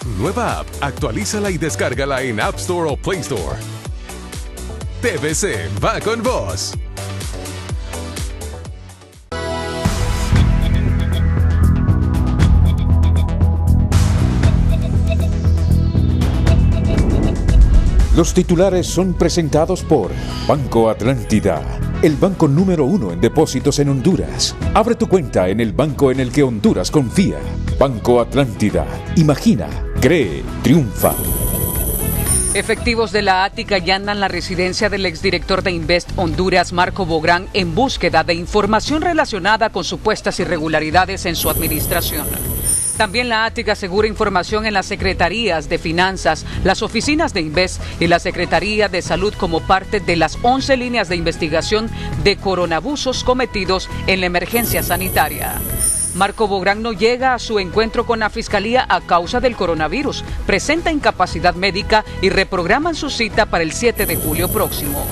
Nueva app, actualízala y descárgala en App Store o Play Store. TVC va con vos. Los titulares son presentados por Banco Atlántida, el banco número 1 en depósitos en Honduras. Abre tu cuenta en el banco en el que Honduras confía. Banco Atlántida. Imagina, cree, triunfa. Efectivos de la Ática allanan la residencia del exdirector de Invest Honduras, Marco Bográn, en búsqueda de información relacionada con supuestas irregularidades en su administración. También la Ática asegura información en las secretarías de Finanzas, las oficinas de Invest y la Secretaría de Salud como parte de las 11 líneas de investigación de coronabusos cometidos en la emergencia sanitaria. Marco Bográn no llega a su encuentro con la Fiscalía a causa del coronavirus, presenta incapacidad médica y reprograman su cita para el 7 de julio próximo.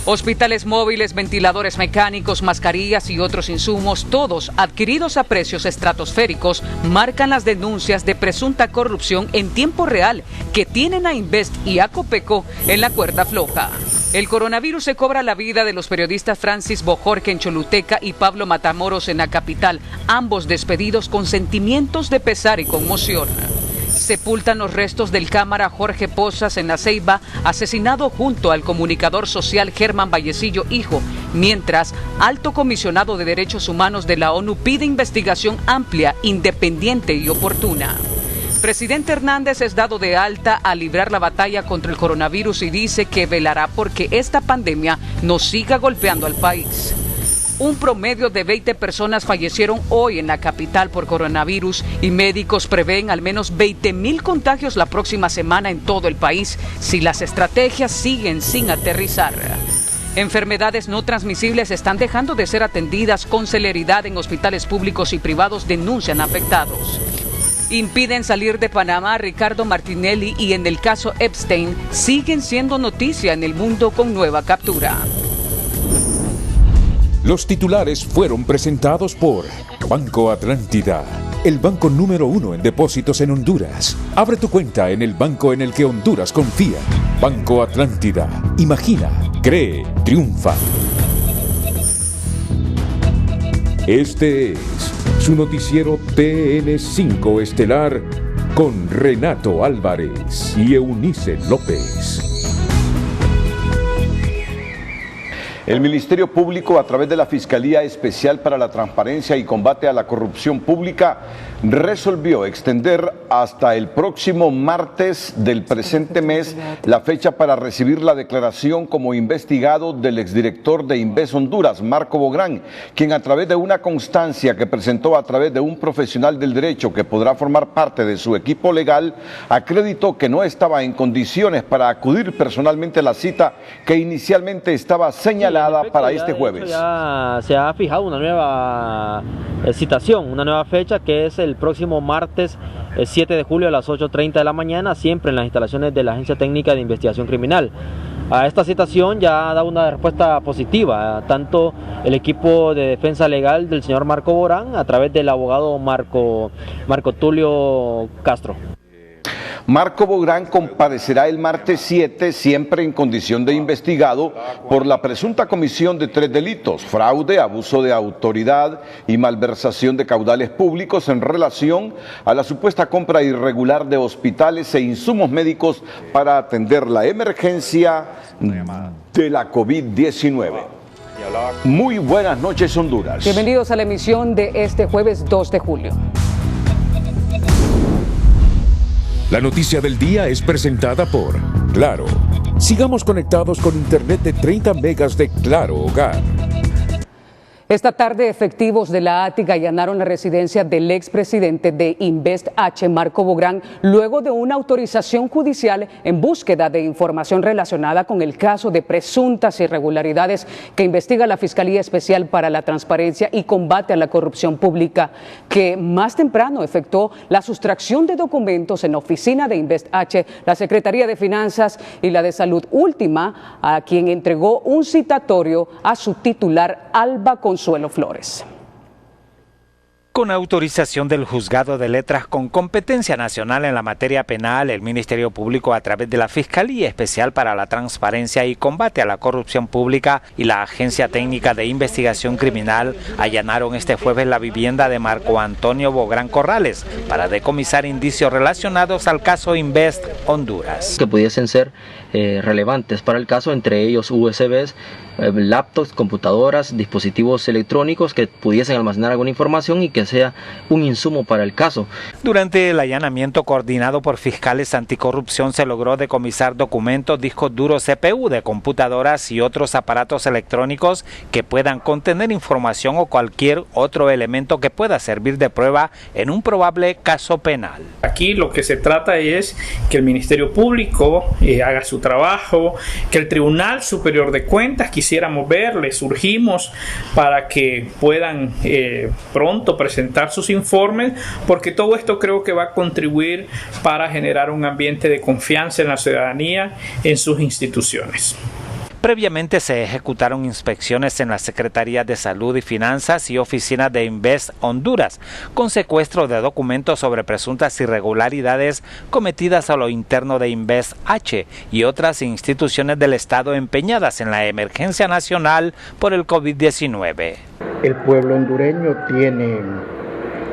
Hospitales móviles, ventiladores mecánicos, mascarillas y otros insumos, todos adquiridos a precios estratosféricos, marcan las denuncias de presunta corrupción en tiempo real que tienen a Invest y a Copeco en la cuerda floja. El coronavirus se cobra la vida de los periodistas Francis Bojorque en Choluteca y Pablo Matamoros en la capital, ambos despedidos con sentimientos de pesar y conmoción. Sepultan los restos del cámara Jorge Pozas en La Ceiba, asesinado junto al comunicador social Germán Vallecillo, hijo, mientras Alto Comisionado de Derechos Humanos de la ONU pide investigación amplia, independiente y oportuna. Presidente Hernández es dado de alta a librar la batalla contra el coronavirus y dice que velará porque esta pandemia no siga golpeando al país. Un promedio de 20 personas fallecieron hoy en la capital por coronavirus y médicos prevén al menos 20,000 contagios la próxima semana en todo el país si las estrategias siguen sin aterrizar. Enfermedades no transmisibles están dejando de ser atendidas con celeridad en hospitales públicos y privados, denuncian afectados. Impiden salir de Panamá a Ricardo Martinelli y en el caso Epstein siguen siendo noticia en el mundo con nueva captura. Los titulares fueron presentados por Banco Atlántida, el banco número 1 en depósitos en Honduras. Abre tu cuenta en el banco en el que Honduras confía. Banco Atlántida. Imagina, cree, triunfa. Este es su noticiero TN5 Estelar con Renato Álvarez y Eunice López. El Ministerio Público, a través de la Fiscalía Especial para la Transparencia y Combate a la Corrupción Pública, resolvió extender hasta el próximo martes del presente mes la fecha para recibir la declaración como investigado del exdirector de Invest Honduras, Marco Bográn, quien a través de una constancia que presentó a través de un profesional del derecho que podrá formar parte de su equipo legal, acreditó que no estaba en condiciones para acudir personalmente a la cita que inicialmente estaba señalada para este jueves. Ya se ha fijado una nueva citación, una nueva fecha que es el próximo martes 7 de julio a las 8:30 de la mañana, siempre en las instalaciones de la Agencia Técnica de Investigación Criminal. A esta citación ya da una respuesta positiva, tanto el equipo de defensa legal del señor Marco Bográn a través del abogado Marco Tulio Castro. Marco Bográn comparecerá el martes 7, siempre en condición de investigado, por la presunta comisión de 3 delitos: fraude, abuso de autoridad y malversación de caudales públicos en relación a la supuesta compra irregular de hospitales e insumos médicos para atender la emergencia de la COVID-19. Muy buenas noches, Honduras. Bienvenidos a la emisión de este jueves 2 de julio. La noticia del día es presentada por Claro. Sigamos conectados con internet de 30 megas de Claro Hogar. Esta tarde, efectivos de la Ática allanaron la residencia del expresidente de Invest H, Marco Bográn, luego de una autorización judicial en búsqueda de información relacionada con el caso de presuntas irregularidades que investiga la Fiscalía Especial para la Transparencia y Combate a la Corrupción Pública, que más temprano efectuó la sustracción de documentos en la oficina de Invest H, la Secretaría de Finanzas y la de Salud, última a quien entregó un citatorio a su titular, Alba Consuelo Flores. Con autorización del Juzgado de Letras con competencia nacional en la materia penal, el Ministerio Público, a través de la Fiscalía Especial para la Transparencia y Combate a la Corrupción Pública y la Agencia Técnica de Investigación Criminal, allanaron este jueves la vivienda de Marco Antonio Bográn Corrales para decomisar indicios relacionados al caso Invest Honduras. Que pudiesen ser relevantes para el caso, entre ellos USBs, laptops, computadoras, dispositivos electrónicos que pudiesen almacenar alguna información y que sea un insumo para el caso. Durante el allanamiento coordinado por fiscales anticorrupción se logró decomisar documentos, discos duros CPU de computadoras y otros aparatos electrónicos que puedan contener información o cualquier otro elemento que pueda servir de prueba en un probable caso penal. Aquí lo que se trata es que el Ministerio Público haga su trabajo, que el Tribunal Superior de Cuentas, quisiéramos verles, urgimos para que puedan pronto presentar sus informes, porque todo esto creo que va a contribuir para generar un ambiente de confianza en la ciudadanía en sus instituciones. Previamente se ejecutaron inspecciones en la Secretaría de Salud y Finanzas y oficinas de Invest Honduras, con secuestro de documentos sobre presuntas irregularidades cometidas a lo interno de Invest H y otras instituciones del Estado empeñadas en la emergencia nacional por el COVID-19. El pueblo hondureño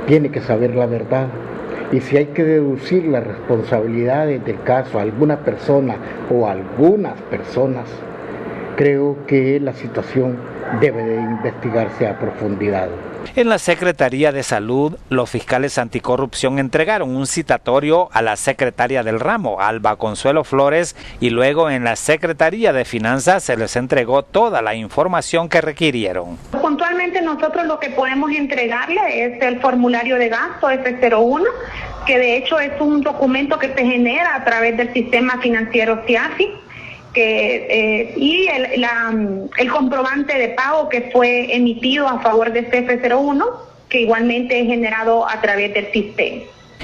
tiene que saber la verdad. Y si hay que deducir las responsabilidades del caso a alguna persona o a algunas personas, creo que la situación debe de investigarse a profundidad. En la Secretaría de Salud, los fiscales anticorrupción entregaron un citatorio a la secretaria del ramo, Alba Consuelo Flores, y luego en la Secretaría de Finanzas se les entregó toda la información que requirieron. Puntualmente nosotros lo que podemos entregarle es el formulario de gasto F01, que de hecho es un documento que se genera a través del sistema financiero CIAFI, y el comprobante de pago que fue emitido a favor de CF01, que igualmente es generado a través del sistema.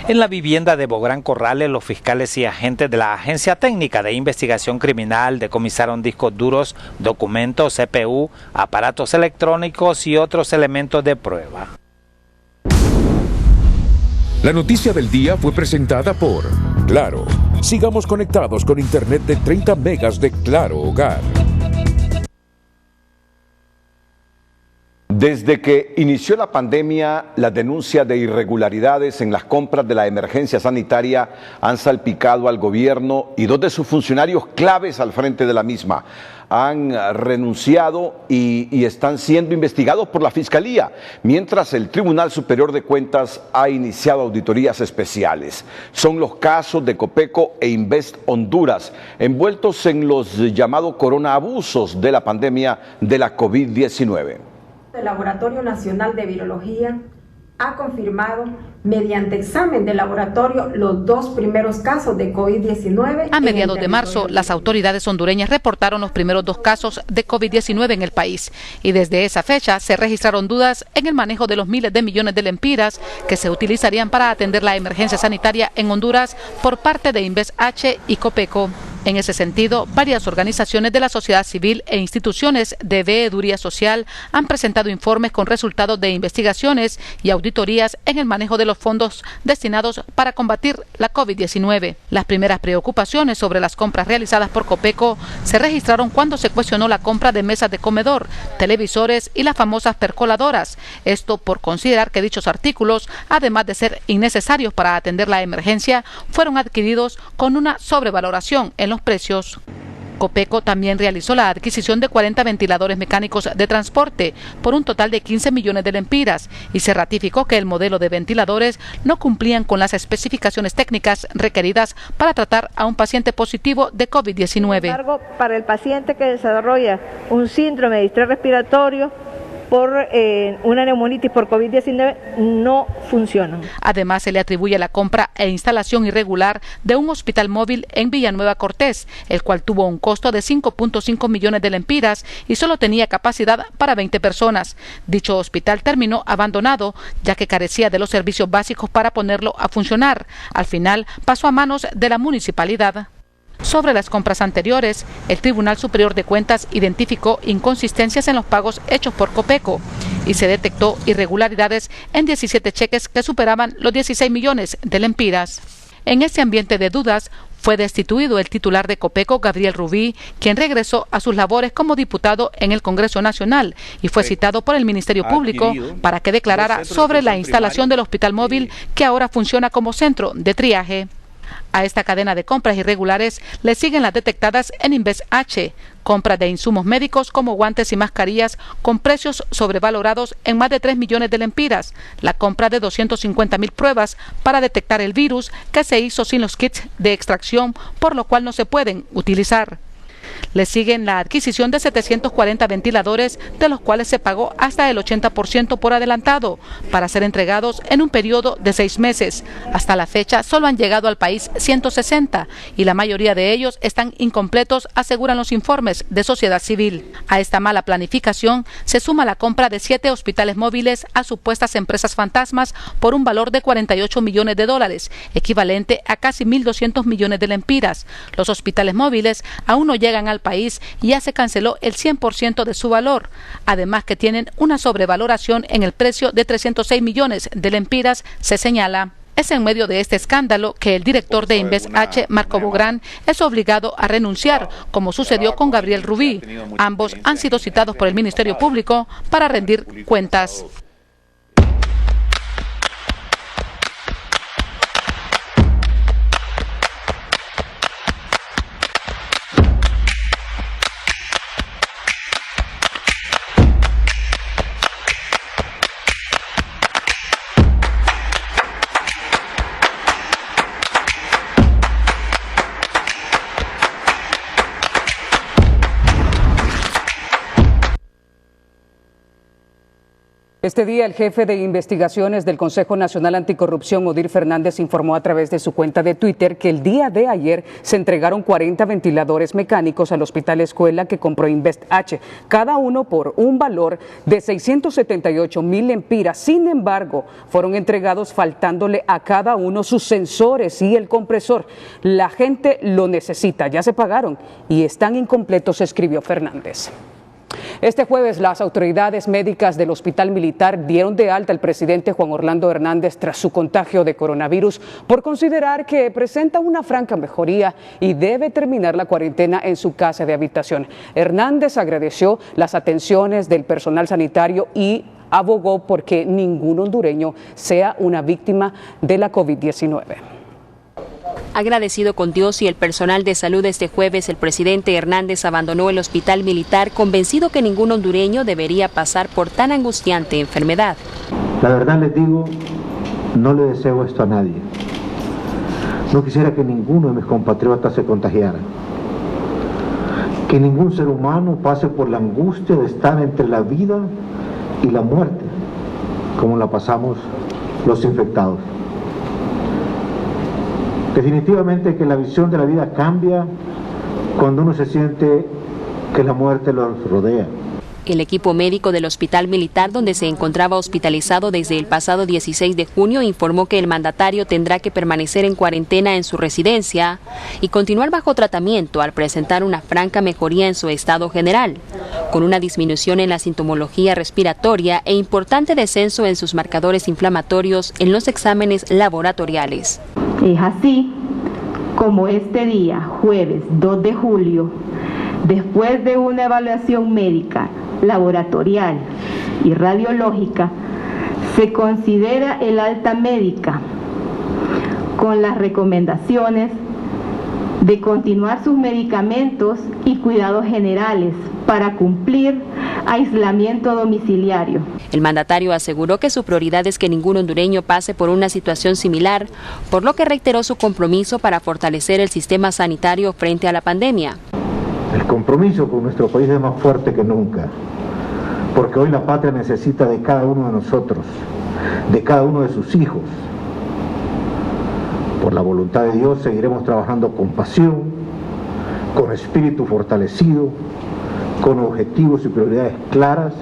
En la vivienda de Bográn Corrales, los fiscales y agentes de la Agencia Técnica de Investigación Criminal decomisaron discos duros, documentos, CPU, aparatos electrónicos y otros elementos de prueba. La noticia del día fue presentada por Claro. Sigamos conectados con Internet de 30 megas de Claro Hogar. Desde que inició la pandemia, las denuncias de irregularidades en las compras de la emergencia sanitaria han salpicado al gobierno y dos de sus funcionarios claves al frente de la misma han renunciado y están siendo investigados por la Fiscalía, mientras el Tribunal Superior de Cuentas ha iniciado auditorías especiales. Son los casos de Copeco e Invest Honduras, envueltos en los llamados corona-abusos de la pandemia de la COVID-19. El Laboratorio Nacional de Virología ha confirmado mediante examen de laboratorio los dos primeros casos de COVID-19. A mediados de marzo, las autoridades hondureñas reportaron los primeros dos casos de COVID-19 en el país y desde esa fecha se registraron dudas en el manejo de los miles de millones de lempiras que se utilizarían para atender la emergencia sanitaria en Honduras por parte de Invest H y Copeco. En ese sentido, varias organizaciones de la sociedad civil e instituciones de veeduría social han presentado informes con resultados de investigaciones y auditorías en el manejo de los fondos destinados para combatir la COVID-19. Las primeras preocupaciones sobre las compras realizadas por Copeco se registraron cuando se cuestionó la compra de mesas de comedor, televisores y las famosas percoladoras. Esto por considerar que dichos artículos, además de ser innecesarios para atender la emergencia, fueron adquiridos con una sobrevaloración en los precios. Copeco también realizó la adquisición de 40 ventiladores mecánicos de transporte por un total de 15 millones de lempiras y se ratificó que el modelo de ventiladores no cumplían con las especificaciones técnicas requeridas para tratar a un paciente positivo de COVID-19. Sin embargo, para el paciente que desarrolla un síndrome de distrés respiratorio por una neumonitis por COVID-19 no funcionan. Además, se le atribuye la compra e instalación irregular de un hospital móvil en Villanueva Cortés, el cual tuvo un costo de 5.5 millones de lempiras y solo tenía capacidad para 20 personas. Dicho hospital terminó abandonado, ya que carecía de los servicios básicos para ponerlo a funcionar. Al final, pasó a manos de la municipalidad. Sobre las compras anteriores, el Tribunal Superior de Cuentas identificó inconsistencias en los pagos hechos por Copeco y se detectó irregularidades en 17 cheques que superaban los 16 millones de lempiras. En este ambiente de dudas, fue destituido el titular de Copeco, Gabriel Rubí, quien regresó a sus labores como diputado en el Congreso Nacional y fue citado por el Ministerio Público para que declarara sobre la instalación del hospital móvil que ahora funciona como centro de triaje. A esta cadena de compras irregulares le siguen las detectadas en Invest H, compras de insumos médicos como guantes y mascarillas con precios sobrevalorados en más de 3 millones de lempiras, la compra de 250.000 pruebas para detectar el virus que se hizo sin los kits de extracción, por lo cual no se pueden utilizar. Le siguen la adquisición de 740 ventiladores, de los cuales se pagó hasta el 80% por adelantado, para ser entregados en un periodo de 6 meses. Hasta la fecha solo han llegado al país 160 y la mayoría de ellos están incompletos, aseguran los informes de sociedad civil. A esta mala planificación se suma la compra de 7 hospitales móviles a supuestas empresas fantasmas por un valor de 48 millones de dólares, equivalente a casi 1.200 millones de lempiras. Los hospitales móviles aún no llegan al país y ya se canceló el 100% de su valor, además que tienen una sobrevaloración en el precio de 306 millones de lempiras, se señala. Es en medio de este escándalo que el director de Invest H, Marco Bográn, es obligado a renunciar, como sucedió con Gabriel Rubí. Ambos han sido citados por el Ministerio Público para rendir cuentas. Este día, el jefe de investigaciones del Consejo Nacional Anticorrupción, Odir Fernández, informó a través de su cuenta de Twitter que el día de ayer se entregaron 40 ventiladores mecánicos al Hospital Escuela que compró Invest H, cada uno por un valor de 678.000 lempiras. Sin embargo, fueron entregados faltándole a cada uno sus sensores y el compresor. La gente lo necesita, ya se pagaron y están incompletos, escribió Fernández. Este jueves, las autoridades médicas del Hospital Militar dieron de alta al presidente Juan Orlando Hernández tras su contagio de coronavirus por considerar que presenta una franca mejoría y debe terminar la cuarentena en su casa de habitación. Hernández agradeció las atenciones del personal sanitario y abogó porque ningún hondureño sea una víctima de la COVID-19. Agradecido con Dios y el personal de salud, este jueves el presidente Hernández abandonó el hospital militar convencido que ningún hondureño debería pasar por tan angustiante enfermedad. La verdad les digo, no le deseo esto a nadie. No quisiera que ninguno de mis compatriotas se contagiara. Que ningún ser humano pase por la angustia de estar entre la vida y la muerte, como la pasamos los infectados. Definitivamente que la visión de la vida cambia cuando uno se siente que la muerte los rodea. El equipo médico del Hospital Militar, donde se encontraba hospitalizado desde el pasado 16 de junio, informó que el mandatario tendrá que permanecer en cuarentena en su residencia y continuar bajo tratamiento al presentar una franca mejoría en su estado general, con una disminución en la sintomología respiratoria e importante descenso en sus marcadores inflamatorios en los exámenes laboratoriales. Es así como este día, jueves 2 de julio, después de una evaluación médica, laboratorial y radiológica, se considera el alta médica con las recomendaciones de continuar sus medicamentos y cuidados generales para cumplir aislamiento domiciliario. El mandatario aseguró que su prioridad es que ningún hondureño pase por una situación similar, por lo que reiteró su compromiso para fortalecer el sistema sanitario frente a la pandemia. El compromiso con nuestro país es más fuerte que nunca, porque hoy la patria necesita de cada uno de nosotros, de cada uno de sus hijos. Por la voluntad de Dios seguiremos trabajando con pasión, con espíritu fortalecido, con objetivos y prioridades claras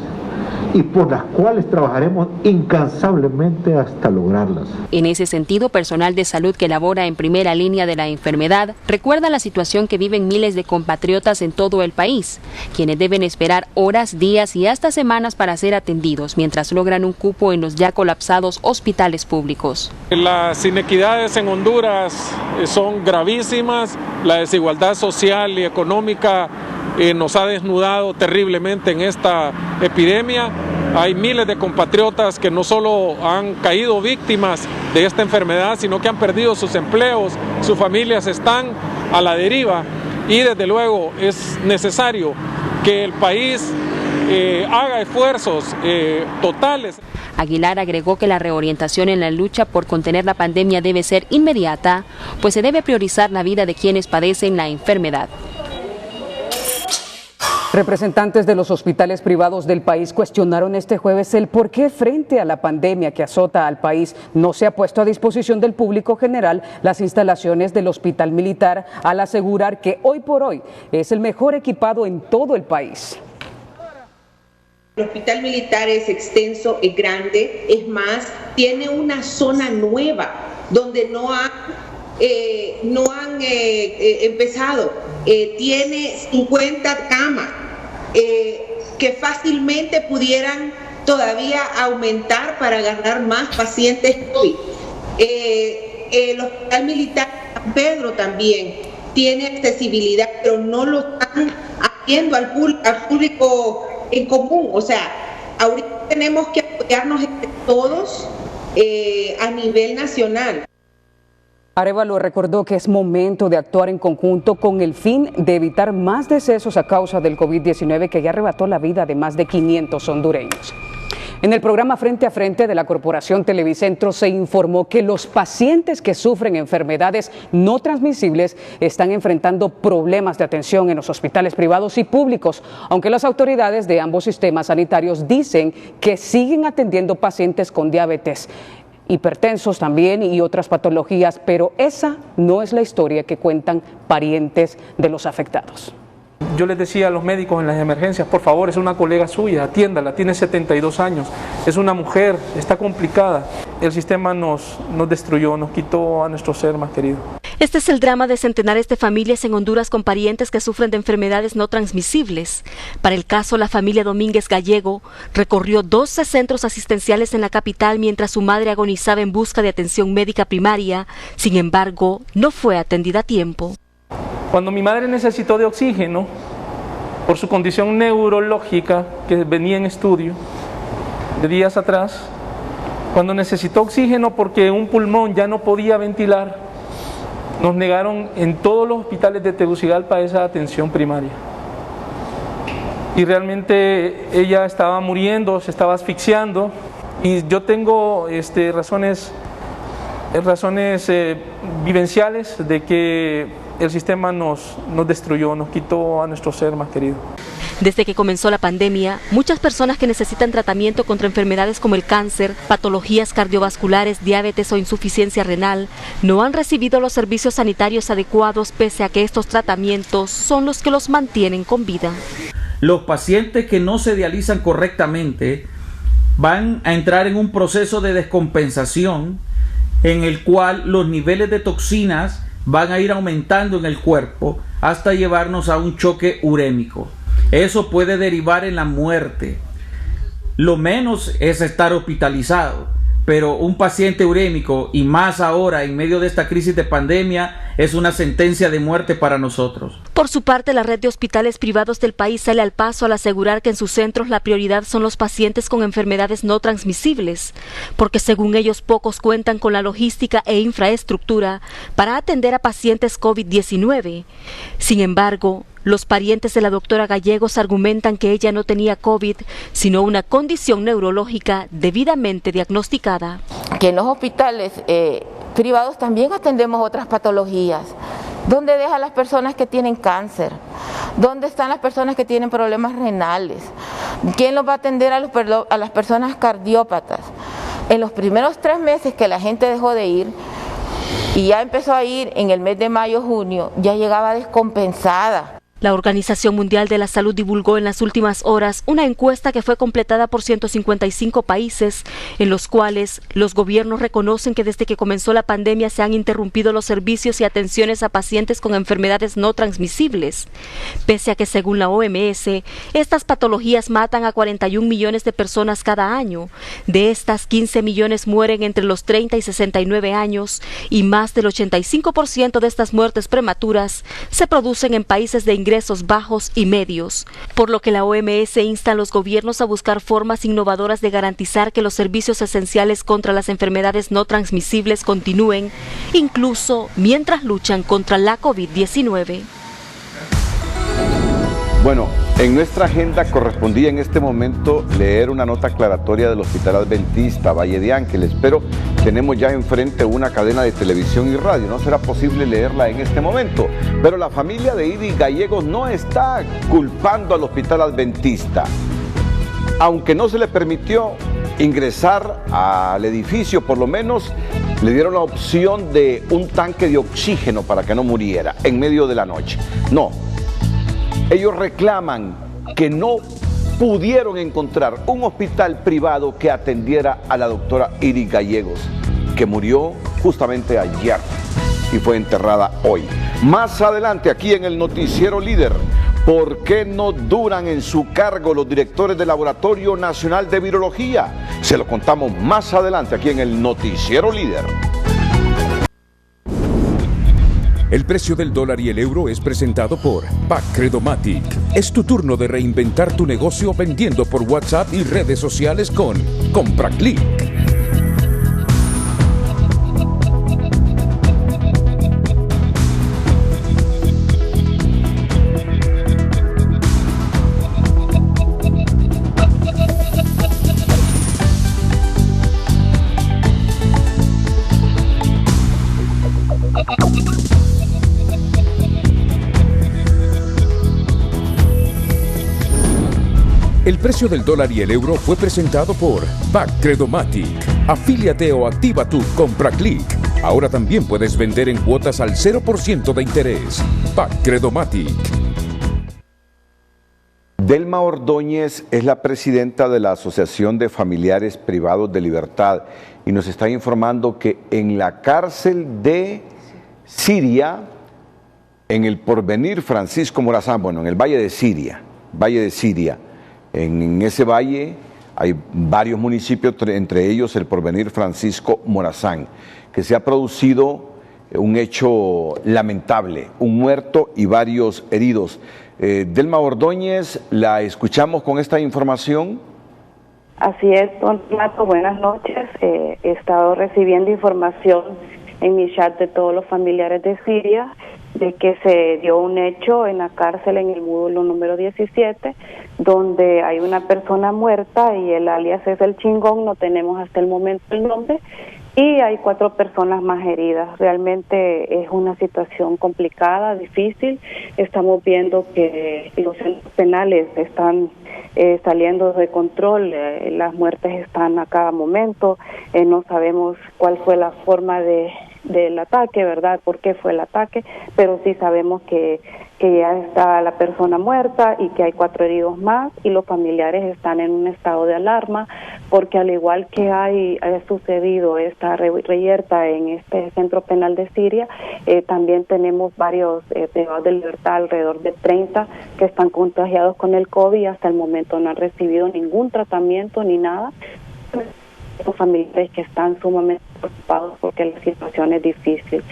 y por las cuales trabajaremos incansablemente hasta lograrlas. En ese sentido, personal de salud que labora en primera línea de la enfermedad recuerda la situación que viven miles de compatriotas en todo el país, quienes deben esperar horas, días y hasta semanas para ser atendidos mientras logran un cupo en los ya colapsados hospitales públicos. Las inequidades en Honduras son gravísimas, la desigualdad social y económica nos ha desnudado terriblemente en esta epidemia. Hay miles de compatriotas que no solo han caído víctimas de esta enfermedad, sino que han perdido sus empleos, sus familias están a la deriva y desde luego es necesario que el país haga esfuerzos totales. Aguilar agregó que la reorientación en la lucha por contener la pandemia debe ser inmediata, pues se debe priorizar la vida de quienes padecen la enfermedad. Representantes de los hospitales privados del país cuestionaron este jueves el por qué frente a la pandemia que azota al país no se ha puesto a disposición del público general las instalaciones del Hospital Militar, al asegurar que hoy por hoy es el mejor equipado en todo el país. El Hospital Militar es extenso, es grande, es más, tiene una zona nueva donde no han empezado. Tiene 50 camas que fácilmente pudieran todavía aumentar para ganar más pacientes COVID. El Hospital Militar San Pedro también tiene accesibilidad, pero no lo están haciendo al público en común. O sea, ahorita tenemos que apoyarnos entre todos a nivel nacional. Arévalo recordó que es momento de actuar en conjunto con el fin de evitar más decesos a causa del COVID-19 que ya arrebató la vida de más de 500 hondureños. En el programa Frente a Frente de la Corporación Televicentro se informó que los pacientes que sufren enfermedades no transmisibles están enfrentando problemas de atención en los hospitales privados y públicos, aunque las autoridades de ambos sistemas sanitarios dicen que siguen atendiendo pacientes con diabetes, hipertensos también y otras patologías, pero esa no es la historia que cuentan parientes de los afectados. Yo les decía a los médicos en las emergencias, por favor, es una colega suya, atiéndala, tiene 72 años, es una mujer, está complicada. El sistema nos destruyó, nos quitó a nuestro ser más querido. Este es el drama de centenares de familias en Honduras con parientes que sufren de enfermedades no transmisibles. Para el caso, la familia Domínguez Gallego recorrió 12 centros asistenciales en la capital mientras su madre agonizaba en busca de atención médica primaria. Sin embargo, no fue atendida a tiempo. Cuando mi madre necesitó de oxígeno, por su condición neurológica que venía en estudio de días atrás, cuando necesitó oxígeno porque un pulmón ya no podía ventilar, nos negaron en todos los hospitales de Tegucigalpa esa atención primaria. Y realmente ella estaba muriendo, se estaba asfixiando, y yo tengo razones vivenciales de que el sistema nos destruyó, nos quitó a nuestro ser más querido. Desde que comenzó la pandemia, muchas personas que necesitan tratamiento contra enfermedades como el cáncer, patologías cardiovasculares, diabetes o insuficiencia renal no han recibido los servicios sanitarios adecuados, pese a que estos tratamientos son los que los mantienen con vida. Los pacientes que no se dializan correctamente van a entrar en un proceso de descompensación en el cual los niveles de toxinas van a ir aumentando en el cuerpo hasta llevarnos a un choque urémico. Eso puede derivar en la muerte. Lo menos es estar hospitalizado, pero un paciente urémico, y más ahora en medio de esta crisis de pandemia, es una sentencia de muerte para nosotros. Por su parte, la red de hospitales privados del país sale al paso al asegurar que en sus centros la prioridad son los pacientes con enfermedades no transmisibles, porque según ellos pocos cuentan con la logística e infraestructura para atender a pacientes COVID-19. Sin embargo, los parientes de la doctora Gallegos argumentan que ella no tenía COVID, sino una condición neurológica debidamente diagnosticada. Que en los hospitales privados también atendemos otras patologías. ¿Dónde dejan las personas que tienen cáncer? ¿Dónde están las personas que tienen problemas renales? ¿Quién los va a atender a las personas cardiópatas? En los primeros 3 meses que la gente dejó de ir, y ya empezó a ir en el mes de mayo, junio, ya llegaba descompensada. La Organización Mundial de la Salud divulgó en las últimas horas una encuesta que fue completada por 155 países, en los cuales los gobiernos reconocen que desde que comenzó la pandemia se han interrumpido los servicios y atenciones a pacientes con enfermedades no transmisibles, pese a que según la OMS, estas patologías matan a 41 millones de personas cada año. De estas, 15 millones mueren entre los 30 y 69 años y más del 85% de estas muertes prematuras se producen en países de ingresos bajos y medios, por lo que la OMS insta a los gobiernos a buscar formas innovadoras de garantizar que los servicios esenciales contra las enfermedades no transmisibles continúen, incluso mientras luchan contra la COVID-19. Bueno, en nuestra agenda correspondía en este momento leer una nota aclaratoria del Hospital Adventista Valle de Ángeles, pero tenemos ya enfrente una cadena de televisión y radio, no será posible leerla en este momento. Pero la familia de Iris Gallegos no está culpando al Hospital Adventista. Aunque no se le permitió ingresar al edificio, por lo menos le dieron la opción de un tanque de oxígeno para que no muriera en medio de la noche. No. Ellos reclaman que no pudieron encontrar un hospital privado que atendiera a la doctora Iris Gallegos, que murió justamente ayer y fue enterrada hoy. Más adelante, aquí en el Noticiero Líder, ¿por qué no duran en su cargo los directores del Laboratorio Nacional de Virología? Se lo contamos más adelante aquí en el Noticiero Líder. El precio del dólar y el euro es presentado por Pacredomatic. Es tu turno de reinventar tu negocio vendiendo por WhatsApp y redes sociales con CompraClick. El precio del dólar y el euro fue presentado por Pacredomatic. Afíliate o activa tu CompraClick. Ahora también puedes vender en cuotas al 0% de interés. Pacredomatic. Delma Ordóñez es la presidenta de la Asociación de Familiares Privados de Libertad y nos está informando que en la cárcel de Siria, en el Porvenir Francisco Morazán, bueno, en el Valle de Siria, en ese valle hay varios municipios, entre ellos el Porvenir Francisco Morazán, que se ha producido un hecho lamentable, un muerto y varios heridos. Delma Ordóñez, la escuchamos con esta información. Así es, don Mato, buenas noches. He estado recibiendo información en mi chat de todos los familiares de Siria de que se dio un hecho en la cárcel en el módulo número 17, donde hay una persona muerta y el alias es el Chingón, no tenemos hasta el momento el nombre, y hay 4 personas más heridas. Realmente es una situación complicada, difícil. Estamos viendo que los centros penales están saliendo de control, las muertes están a cada momento, no sabemos cuál fue la forma del ataque, ¿verdad? ¿Por qué fue el ataque? Pero sí sabemos que ya está la persona muerta y que hay 4 heridos más, y los familiares están en un estado de alarma porque al igual que ha sucedido esta reyerta en este centro penal de Siria, también tenemos varios privados de libertad, alrededor de 30 que están contagiados con el COVID y hasta el momento no han recibido ningún tratamiento ni nada. Los familiares que están sumamente preocupados porque la situación es difícil.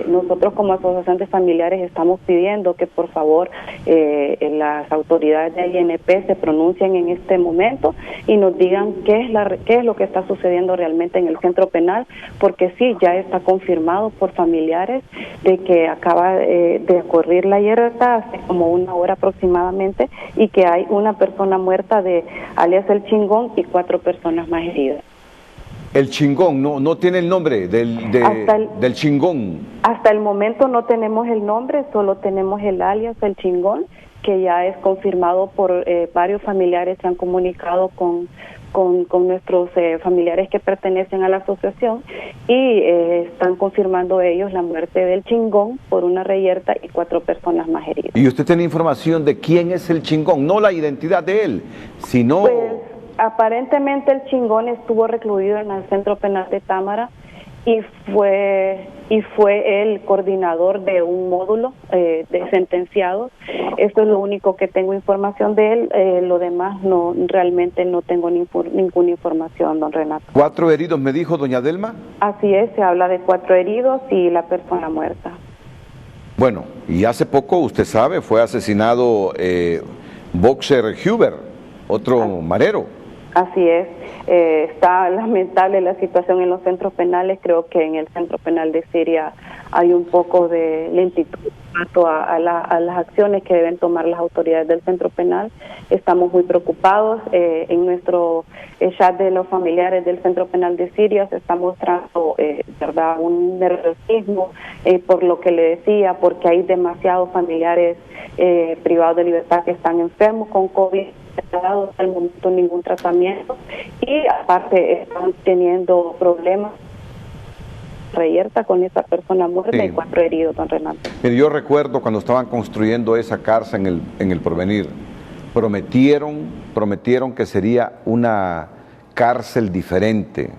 Nosotros como asociación de familiares estamos pidiendo que por favor las autoridades de INP se pronuncien en este momento y nos digan qué es lo que está sucediendo realmente en el centro penal, porque sí, ya está confirmado por familiares de que acaba de ocurrir la hierta hace como 1 hora aproximadamente y que hay una persona muerta de alias el Chingón y 4 personas más heridas. El Chingón, no tiene el nombre del Chingón. Hasta el momento no tenemos el nombre, solo tenemos el alias, el Chingón, que ya es confirmado por varios familiares que han comunicado con con nuestros familiares que pertenecen a la asociación y están confirmando ellos la muerte del Chingón por una reyerta y 4 personas más heridas. ¿Y usted tiene información de quién es el Chingón? No la identidad de él, sino... Pues aparentemente el Chingón estuvo recluido en el Centro Penal de Támara y fue el coordinador de un módulo de sentenciados. Esto es lo único que tengo información de él. Lo demás realmente no tengo ninguna información, don Renato. 4 heridos, me dijo doña Delma. Así es, se habla de 4 heridos y la persona muerta. Bueno, y hace poco, usted sabe, fue asesinado Boxer Huber, otro marero. Así es, está lamentable la situación en los centros penales. Creo que en el centro penal de Siria hay un poco de lentitud a las acciones que deben tomar las autoridades del centro penal. Estamos muy preocupados. En nuestro chat de los familiares del centro penal de Siria se está mostrando verdad, un nerviosismo por lo que le decía, porque hay demasiados familiares privados de libertad que están enfermos con COVID. No ha dado hasta el momento ningún tratamiento y aparte están teniendo problemas reyerta con esa persona muerta y 4 heridos, don Renato. Mire, yo recuerdo cuando estaban construyendo esa cárcel en el Porvenir, prometieron que sería una cárcel diferente,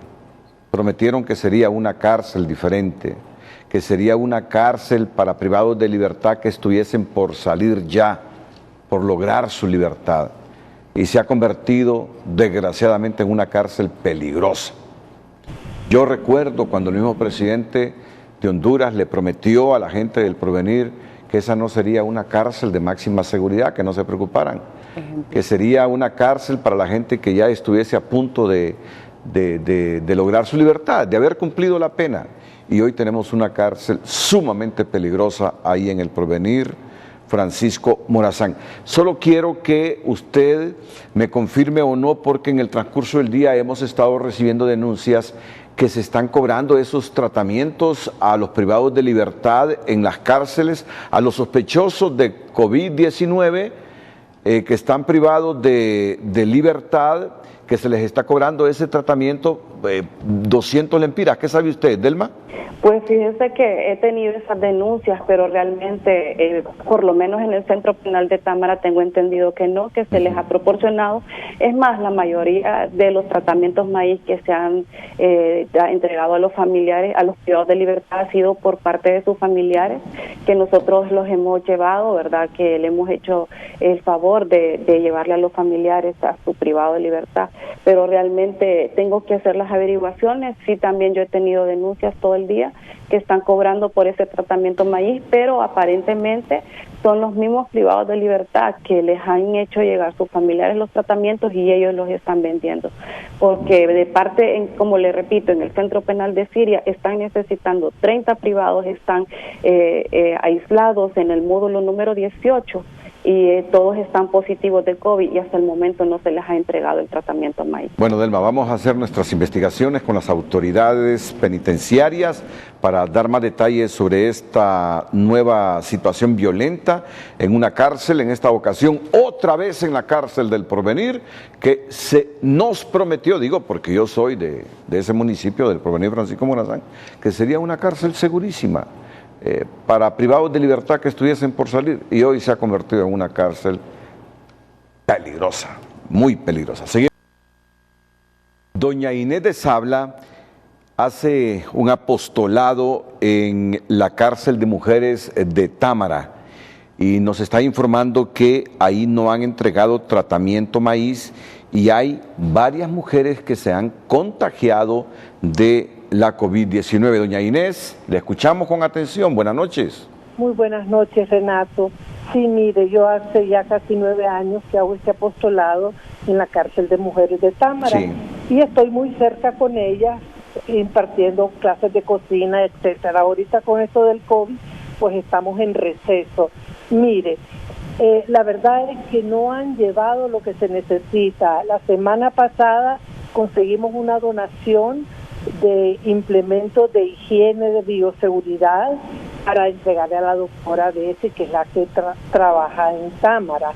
que sería una cárcel para privados de libertad que estuviesen por salir ya, por lograr su libertad. Y se ha convertido, desgraciadamente, en una cárcel peligrosa. Yo recuerdo cuando el mismo presidente de Honduras le prometió a la gente del Porvenir que esa no sería una cárcel de máxima seguridad, que no se preocuparan, que sería una cárcel para la gente que ya estuviese a punto de lograr su libertad, de haber cumplido la pena. Y hoy tenemos una cárcel sumamente peligrosa ahí en el Porvenir, Francisco Morazán. Solo quiero que usted me confirme o no, porque en el transcurso del día hemos estado recibiendo denuncias que se están cobrando esos tratamientos a los privados de libertad en las cárceles, a los sospechosos de COVID-19 que están privados de libertad, que se les está cobrando ese tratamiento 200 lempiras. ¿Qué sabe usted, Delma? Pues fíjense que he tenido esas denuncias, pero realmente, por lo menos en el Centro Penal de Támara tengo entendido que no, que se les ha proporcionado. Es más, la mayoría de los tratamientos maíz que se han entregado a los familiares, a los privados de libertad, ha sido por parte de sus familiares, que nosotros los hemos llevado, ¿verdad? Que le hemos hecho el favor de llevarle a los familiares a su privado de libertad. Pero realmente tengo que hacer las averiguaciones. Sí, también yo he tenido denuncias todo el día que están cobrando por ese tratamiento maíz, pero aparentemente son los mismos privados de libertad que les han hecho llegar a sus familiares los tratamientos y ellos los están vendiendo. Porque de parte, como le repito, en el Centro Penal de Siria están necesitando 30 privados, están aislados en el módulo número 18 y todos están positivos de COVID y hasta el momento no se les ha entregado el tratamiento maíz. Bueno, Delma, vamos a hacer nuestras investigaciones con las autoridades penitenciarias para dar más detalles sobre esta nueva situación violenta en una cárcel, en esta ocasión otra vez en la cárcel del Porvenir, que se nos prometió, digo porque yo soy de ese municipio del Porvenir, Francisco Morazán, que sería una cárcel segurísima para privados de libertad que estuviesen por salir, y hoy se ha convertido en una cárcel peligrosa, muy peligrosa. Seguimos. Doña Inés de Sabla hace un apostolado en la cárcel de mujeres de Támara y nos está informando que ahí no han entregado tratamiento maíz y hay varias mujeres que se han contagiado de la COVID-19. Doña Inés, le escuchamos con atención. Buenas noches. Muy buenas noches, Renato. Sí, mire, yo hace ya casi 9 años que hago este apostolado en la cárcel de mujeres de Támara. Sí. Y estoy muy cerca con ellas, impartiendo clases de cocina, etcétera. Ahorita con esto del COVID, pues estamos en receso. Mire, la verdad es que no han llevado lo que se necesita. La semana pasada conseguimos una donación de implementos de higiene, de bioseguridad, para entregarle a la doctora Bessi, que es la que trabaja en Támara.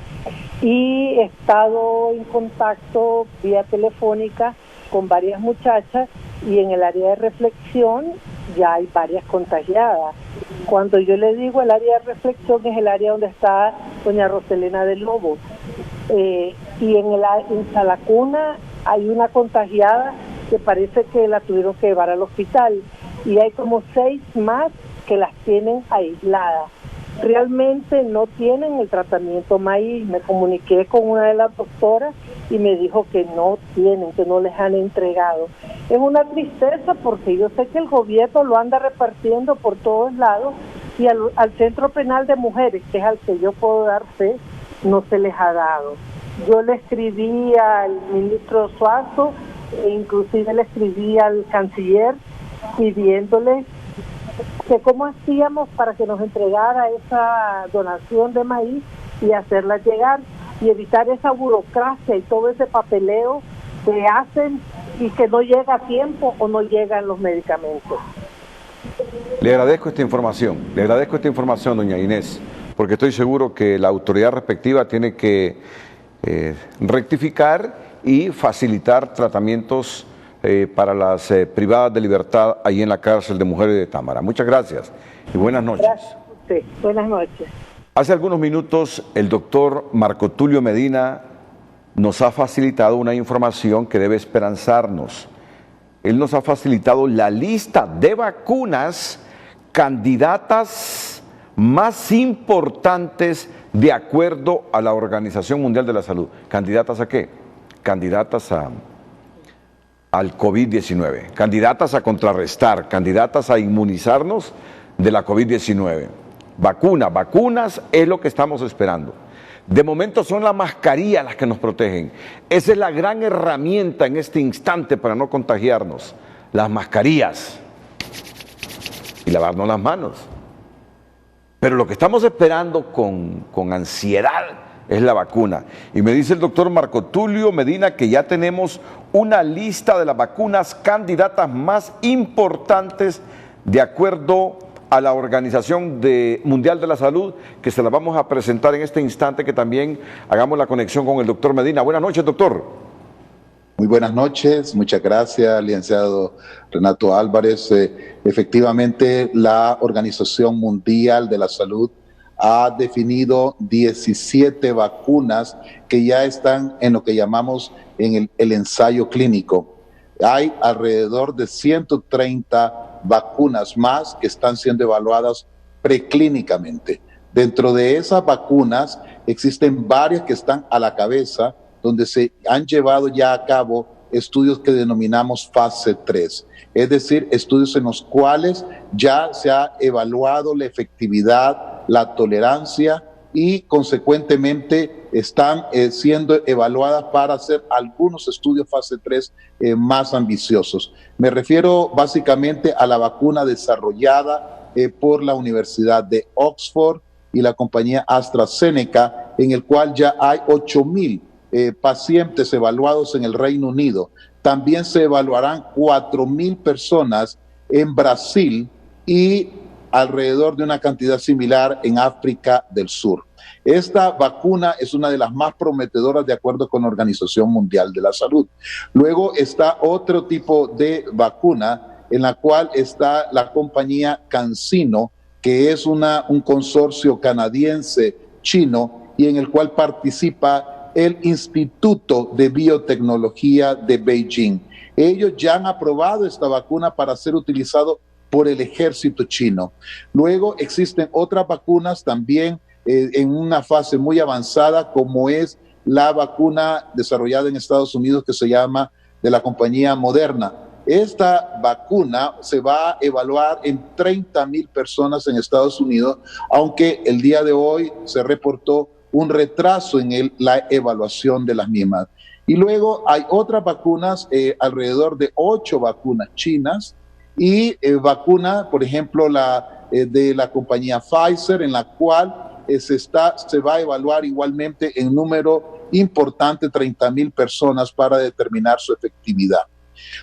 y he estado en contacto vía telefónica con varias muchachas y en el área de reflexión ya hay varias contagiadas. Cuando yo le digo el área de reflexión es el área donde está doña Roselena de Lobo, y en Salacuna hay una contagiada que parece que la tuvieron que llevar al hospital y hay como 6 más que las tienen aisladas. Realmente no tienen el tratamiento maíz. Me comuniqué con una de las doctoras y me dijo que no tienen, que no les han entregado. Es una tristeza porque yo sé que el gobierno lo anda repartiendo por todos lados y al Centro Penal de Mujeres, que es al que yo puedo dar fe, no se les ha dado. Yo le escribí al ministro Suazo, e inclusive le escribí al canciller pidiéndole que cómo hacíamos para que nos entregara esa donación de maíz y hacerla llegar y evitar esa burocracia y todo ese papeleo que hacen y que no llega a tiempo o no llegan los medicamentos. Le agradezco esta información, doña Inés, porque estoy seguro que la autoridad respectiva tiene que rectificar y facilitar tratamientos para las privadas de libertad ahí en la cárcel de mujeres de Támara. Muchas gracias y buenas noches. Gracias a usted. Buenas noches. Hace algunos minutos el doctor Marco Tulio Medina nos ha facilitado una información que debe esperanzarnos. Él nos ha facilitado la lista de vacunas candidatas más importantes de acuerdo a la Organización Mundial de la Salud. ¿Candidatas a qué? Candidatas al COVID-19, candidatas a contrarrestar, candidatas a inmunizarnos de la COVID-19. Vacunas es lo que estamos esperando. De momento son las mascarillas las que nos protegen. Esa es la gran herramienta en este instante para no contagiarnos. Las mascarillas y lavarnos las manos. Pero lo que estamos esperando con ansiedad es la vacuna. Y me dice el doctor Marco Tulio Medina que ya tenemos una lista de las vacunas candidatas más importantes de acuerdo a la Organización Mundial de la Salud, que se las vamos a presentar en este instante, que también hagamos la conexión con el doctor Medina. Buenas noches, doctor. Muy buenas noches, muchas gracias, licenciado Renato Álvarez. Efectivamente, la Organización Mundial de la Salud ha definido 17 vacunas que ya están en lo que llamamos en el ensayo clínico. Hay alrededor de 130 vacunas más que están siendo evaluadas preclínicamente. Dentro de esas vacunas existen varias que están a la cabeza, donde se han llevado ya a cabo estudios que denominamos fase 3, es decir, estudios en los cuales ya se ha evaluado la efectividad, la tolerancia y consecuentemente están siendo evaluadas para hacer algunos estudios fase 3 más ambiciosos. Me refiero básicamente a la vacuna desarrollada por la Universidad de Oxford y la compañía AstraZeneca, en el cual ya hay 8,000 pacientes evaluados en el Reino Unido. También se evaluarán 4,000 personas en Brasil y alrededor de una cantidad similar en África del Sur. Esta vacuna es una de las más prometedoras de acuerdo con la Organización Mundial de la Salud. Luego está otro tipo de vacuna en la cual está la compañía CanSino, que es un consorcio canadiense-chino y en el cual participa el Instituto de Biotecnología de Beijing. Ellos ya han aprobado esta vacuna para ser utilizado por el ejército chino. Luego existen otras vacunas también en una fase muy avanzada, como es la vacuna desarrollada en Estados Unidos que se llama de la compañía Moderna. Esta vacuna se va a evaluar en 30,000 personas en Estados Unidos, aunque el día de hoy se reportó un retraso en la evaluación de las mismas. Y luego hay otras vacunas, alrededor de 8 vacunas chinas y vacuna, por ejemplo, de la compañía Pfizer, en la cual se va a evaluar igualmente en número importante, 30,000 personas para determinar su efectividad.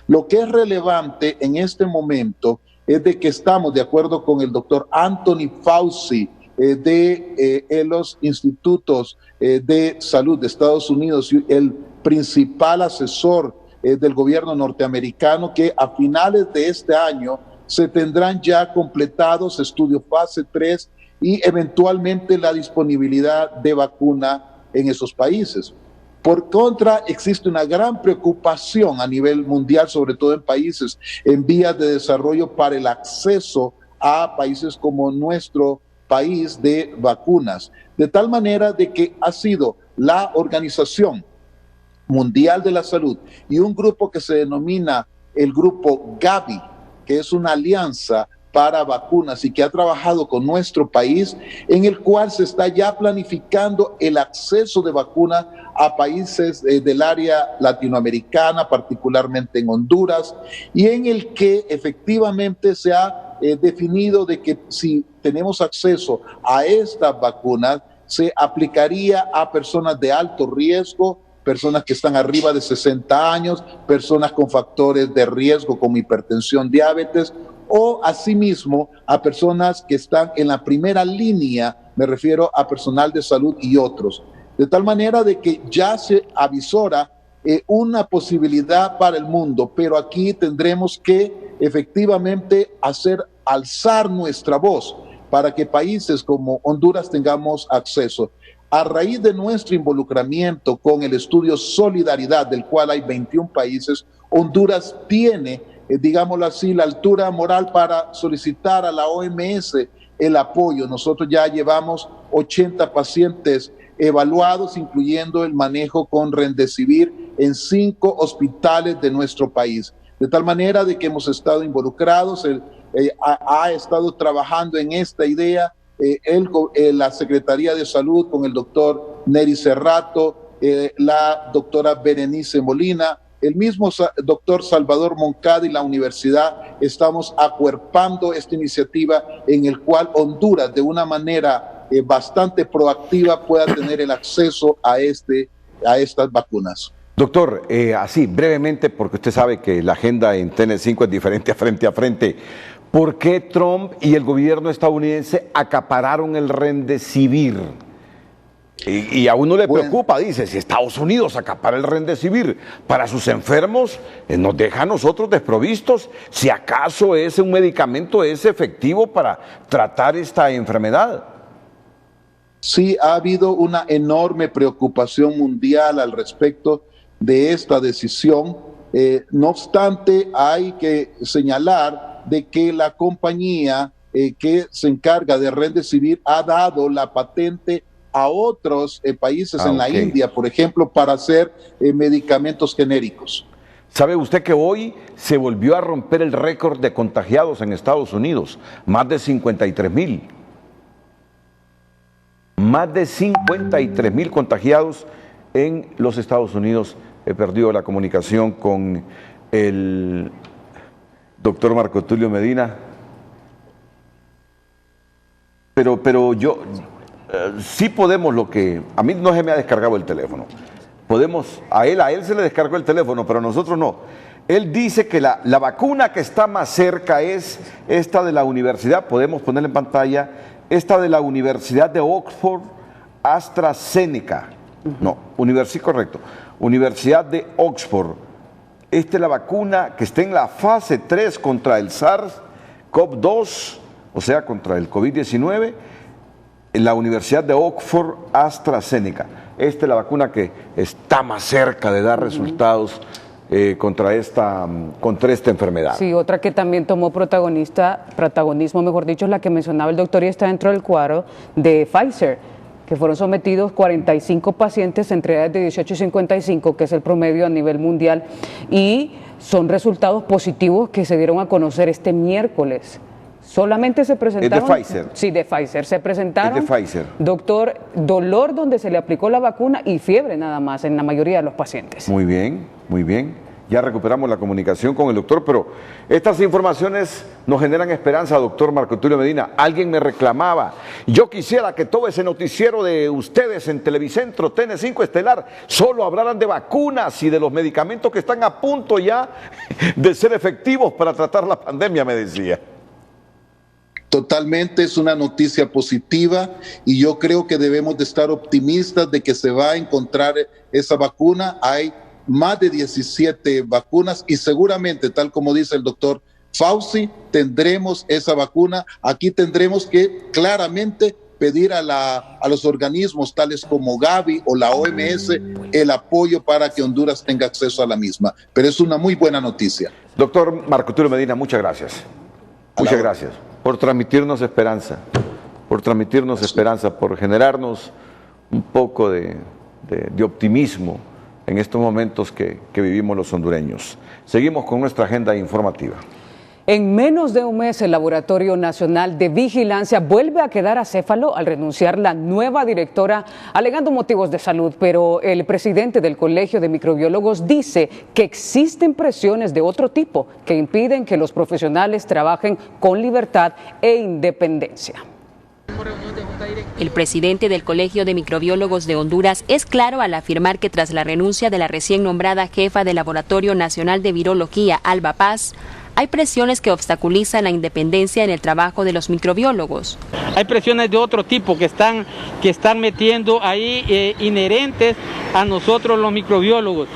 Lo que es relevante en este momento es de que estamos, de acuerdo con el doctor Anthony Fauci, de los institutos de salud de Estados Unidos y el principal asesor del gobierno norteamericano, que a finales de este año se tendrán ya completados estudios fase 3 y eventualmente la disponibilidad de vacuna en esos países. Por contra, existe una gran preocupación a nivel mundial, sobre todo en países en vías de desarrollo, para el acceso a países como nuestro país de vacunas, de tal manera de que ha sido la Organización Mundial de la Salud y un grupo que se denomina el grupo Gavi, que es una alianza para vacunas y que ha trabajado con nuestro país, en el cual se está ya planificando el acceso de vacunas a países del área latinoamericana, particularmente en Honduras, y en el que efectivamente se ha definido de que si tenemos acceso a estas vacunas, se aplicaría a personas de alto riesgo, personas que están arriba de 60 años, personas con factores de riesgo como hipertensión, diabetes, o asimismo a personas que están en la primera línea, me refiero a personal de salud y otros. De tal manera de que ya se avisora una posibilidad para el mundo, pero aquí tendremos que efectivamente alzar nuestra voz para que países como Honduras tengamos acceso. A raíz de nuestro involucramiento con el estudio Solidaridad, del cual hay 21 países, Honduras tiene, digámoslo así, la altura moral para solicitar a la OMS el apoyo. Nosotros ya llevamos 80 pacientes evaluados, incluyendo el manejo con Remdesivir en 5 hospitales de nuestro país. De tal manera de que hemos estado involucrados, ha estado trabajando en esta idea la Secretaría de Salud con el doctor Neri Cerrato, la doctora Berenice Molina, el mismo doctor Salvador Moncada y la universidad. Estamos acuerpando esta iniciativa en el cual Honduras, de una manera bastante proactiva, pueda tener el acceso a estas vacunas. Doctor, así brevemente, porque usted sabe que la agenda en TN5 es diferente a frente. ¿Por qué Trump y el gobierno estadounidense acapararon el Remdesivir? Y a uno le preocupa, dice, si Estados Unidos acapara el Remdesivir para sus enfermos, nos deja a nosotros desprovistos, si acaso ese un medicamento es efectivo para tratar esta enfermedad. Sí, ha habido una enorme preocupación mundial al respecto de esta decisión. No obstante, hay que señalar de que la compañía que se encarga de Remdesivir ha dado la patente a otros países en la India, por ejemplo, para hacer medicamentos genéricos. ¿Sabe usted que hoy se volvió a romper el récord de contagiados en Estados Unidos? Más de 53,000. Más de 53,000 contagiados en los Estados Unidos. He perdido la comunicación con el doctor Marco Tulio Medina, pero yo sí podemos, a mí no se me ha descargado el teléfono, a él se le descargó el teléfono, pero a nosotros no. Él dice que la vacuna que está más cerca es esta de la universidad, podemos ponerla en pantalla, esta de la Universidad de Oxford, AstraZeneca, correcto, Universidad de Oxford. Esta es la vacuna que está en la fase 3 contra el SARS-CoV-2, o sea, contra el COVID-19, en la Universidad de Oxford, AstraZeneca. Esta es la vacuna que está más cerca de dar resultados contra esta enfermedad. Sí, otra que también tomó protagonismo, mejor dicho, es la que mencionaba el doctor y está dentro del cuadro de Pfizer, que fueron sometidos 45 pacientes entre edades de 18 y 55, que es el promedio a nivel mundial, y son resultados positivos que se dieron a conocer este miércoles. Solamente se presentaron... ¿Es de Pfizer? Sí, de Pfizer. Se presentaron, es de Pfizer. Doctor, dolor donde se le aplicó la vacuna y fiebre nada más en la mayoría de los pacientes. Muy bien, muy bien. Ya recuperamos la comunicación con el doctor, pero estas informaciones nos generan esperanza, doctor Marco Tulio Medina. Alguien me reclamaba, yo quisiera que todo ese noticiero de ustedes en Televicentro, TN5 Estelar, solo hablaran de vacunas y de los medicamentos que están a punto ya de ser efectivos para tratar la pandemia, me decía. Totalmente es una noticia positiva y yo creo que debemos de estar optimistas de que se va a encontrar esa vacuna. Hay más de 17 vacunas y seguramente, tal como dice el doctor Fauci, tendremos esa vacuna. Aquí tendremos que claramente pedir a los organismos tales como Gavi o la OMS el apoyo para que Honduras tenga acceso a la misma. Pero es una muy buena noticia. Doctor Marco Tulio Medina, muchas gracias. Muchas gracias por transmitirnos esperanza, por generarnos un poco de optimismo en estos momentos que vivimos los hondureños. Seguimos con nuestra agenda informativa. En menos de un mes, el Laboratorio Nacional de Vigilancia vuelve a quedar acéfalo al renunciar la nueva directora alegando motivos de salud, pero el presidente del Colegio de Microbiólogos dice que existen presiones de otro tipo que impiden que los profesionales trabajen con libertad e independencia. El presidente del Colegio de Microbiólogos de Honduras es claro al afirmar que tras la renuncia de la recién nombrada jefa del Laboratorio Nacional de Virología, Alba Paz, hay presiones que obstaculizan la independencia en el trabajo de los microbiólogos. Hay presiones de otro tipo que están metiendo ahí inherentes a nosotros los microbiólogos,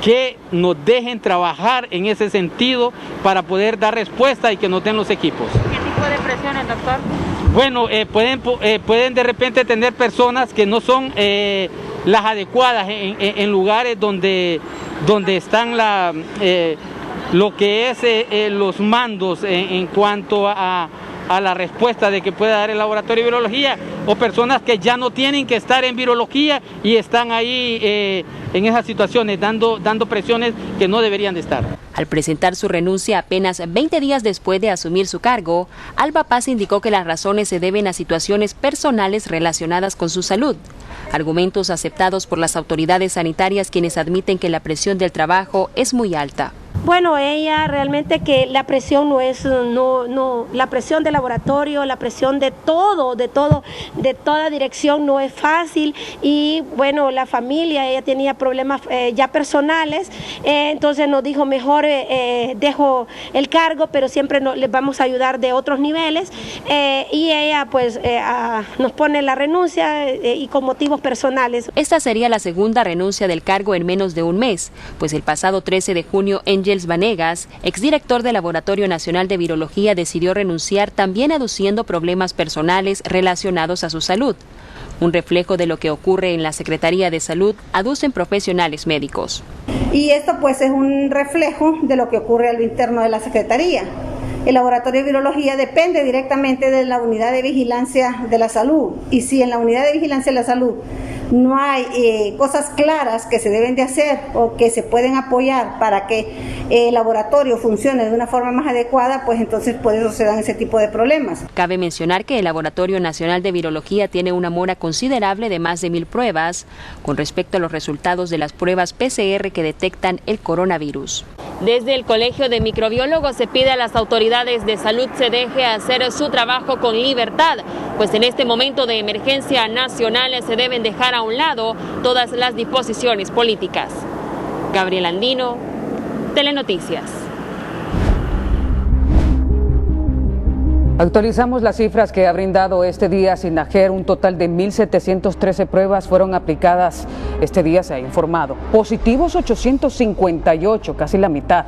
que nos dejen trabajar en ese sentido para poder dar respuesta y que nos den los equipos. ¿Qué tipo de presiones, doctor? Bueno, pueden de repente tener personas que no son las adecuadas en lugares donde están lo que es los mandos en cuanto a la respuesta de que pueda dar el laboratorio de virología, o personas que ya no tienen que estar en virología y están ahí en esas situaciones dando presiones que no deberían de estar. Al presentar su renuncia apenas 20 días después de asumir su cargo, Alba Paz indicó que las razones se deben a situaciones personales relacionadas con su salud. Argumentos aceptados por las autoridades sanitarias, quienes admiten que la presión del trabajo es muy alta. Bueno, ella realmente que la presión la presión del laboratorio, la presión de toda dirección no es fácil, y bueno, la familia, ella tenía problemas ya personales, entonces nos dijo mejor dejo el cargo, pero siempre les vamos a ayudar de otros niveles, y ella pues nos pone la renuncia y con motivos personales. Esta sería la segunda renuncia del cargo en menos de un mes, pues el pasado 13 de junio Angels Vanegas, exdirector del Laboratorio Nacional de Virología, decidió renunciar también aduciendo problemas personales relacionados a su salud. Un reflejo de lo que ocurre en la Secretaría de Salud, aducen profesionales médicos. Y esto pues es un reflejo de lo que ocurre a lo interno de la Secretaría. El Laboratorio de Virología depende directamente de la Unidad de Vigilancia de la Salud, y si en la Unidad de Vigilancia de la Salud no hay cosas claras que se deben de hacer o que se pueden apoyar para que el laboratorio funcione de una forma más adecuada, pues entonces por eso se dan ese tipo de problemas. Cabe mencionar que el Laboratorio Nacional de Virología tiene una mora considerable de más de 1,000 pruebas con respecto a los resultados de las pruebas PCR que detectan el coronavirus. Desde el Colegio de Microbiólogos se pide a las autoridades de salud se deje hacer su trabajo con libertad, pues en este momento de emergencia nacional se deben dejar a un lado todas las disposiciones políticas. Gabriel Andino, Telenoticias. Actualizamos las cifras que ha brindado este día SINAGER. Un total de 1.713 pruebas fueron aplicadas este día, se ha informado. Positivos 858, casi la mitad,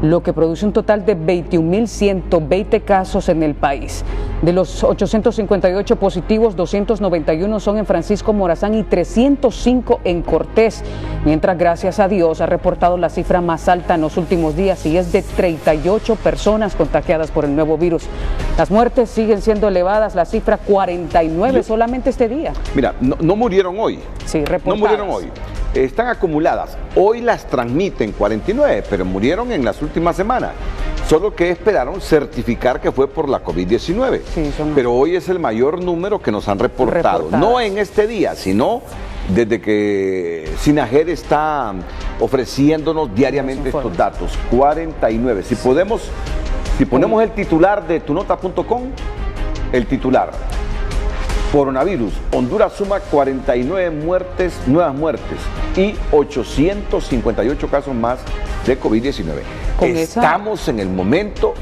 lo que produce un total de 21.120 casos en el país. De los 858 positivos, 291 son en Francisco Morazán y 305 en Cortés, mientras gracias a Dios ha reportado la cifra más alta en los últimos días y es de 38 personas contagiadas por el nuevo virus. Las muertes siguen siendo elevadas, la cifra 49 solamente este día. Mira, no murieron hoy. Sí, reportadas. No murieron hoy. Están acumuladas. Hoy las transmiten 49, pero murieron en las últimas semanas. Solo que esperaron certificar que fue por la COVID-19. Sí, pero hoy es el mayor número que nos han reportado. No en este día, sino desde que SINAGER está ofreciéndonos diariamente estos datos. 49. Si ponemos el titular de tunota.com, el titular: coronavirus, Honduras suma 49 nuevas muertes y 858 casos más de COVID-19. Estamos en el momento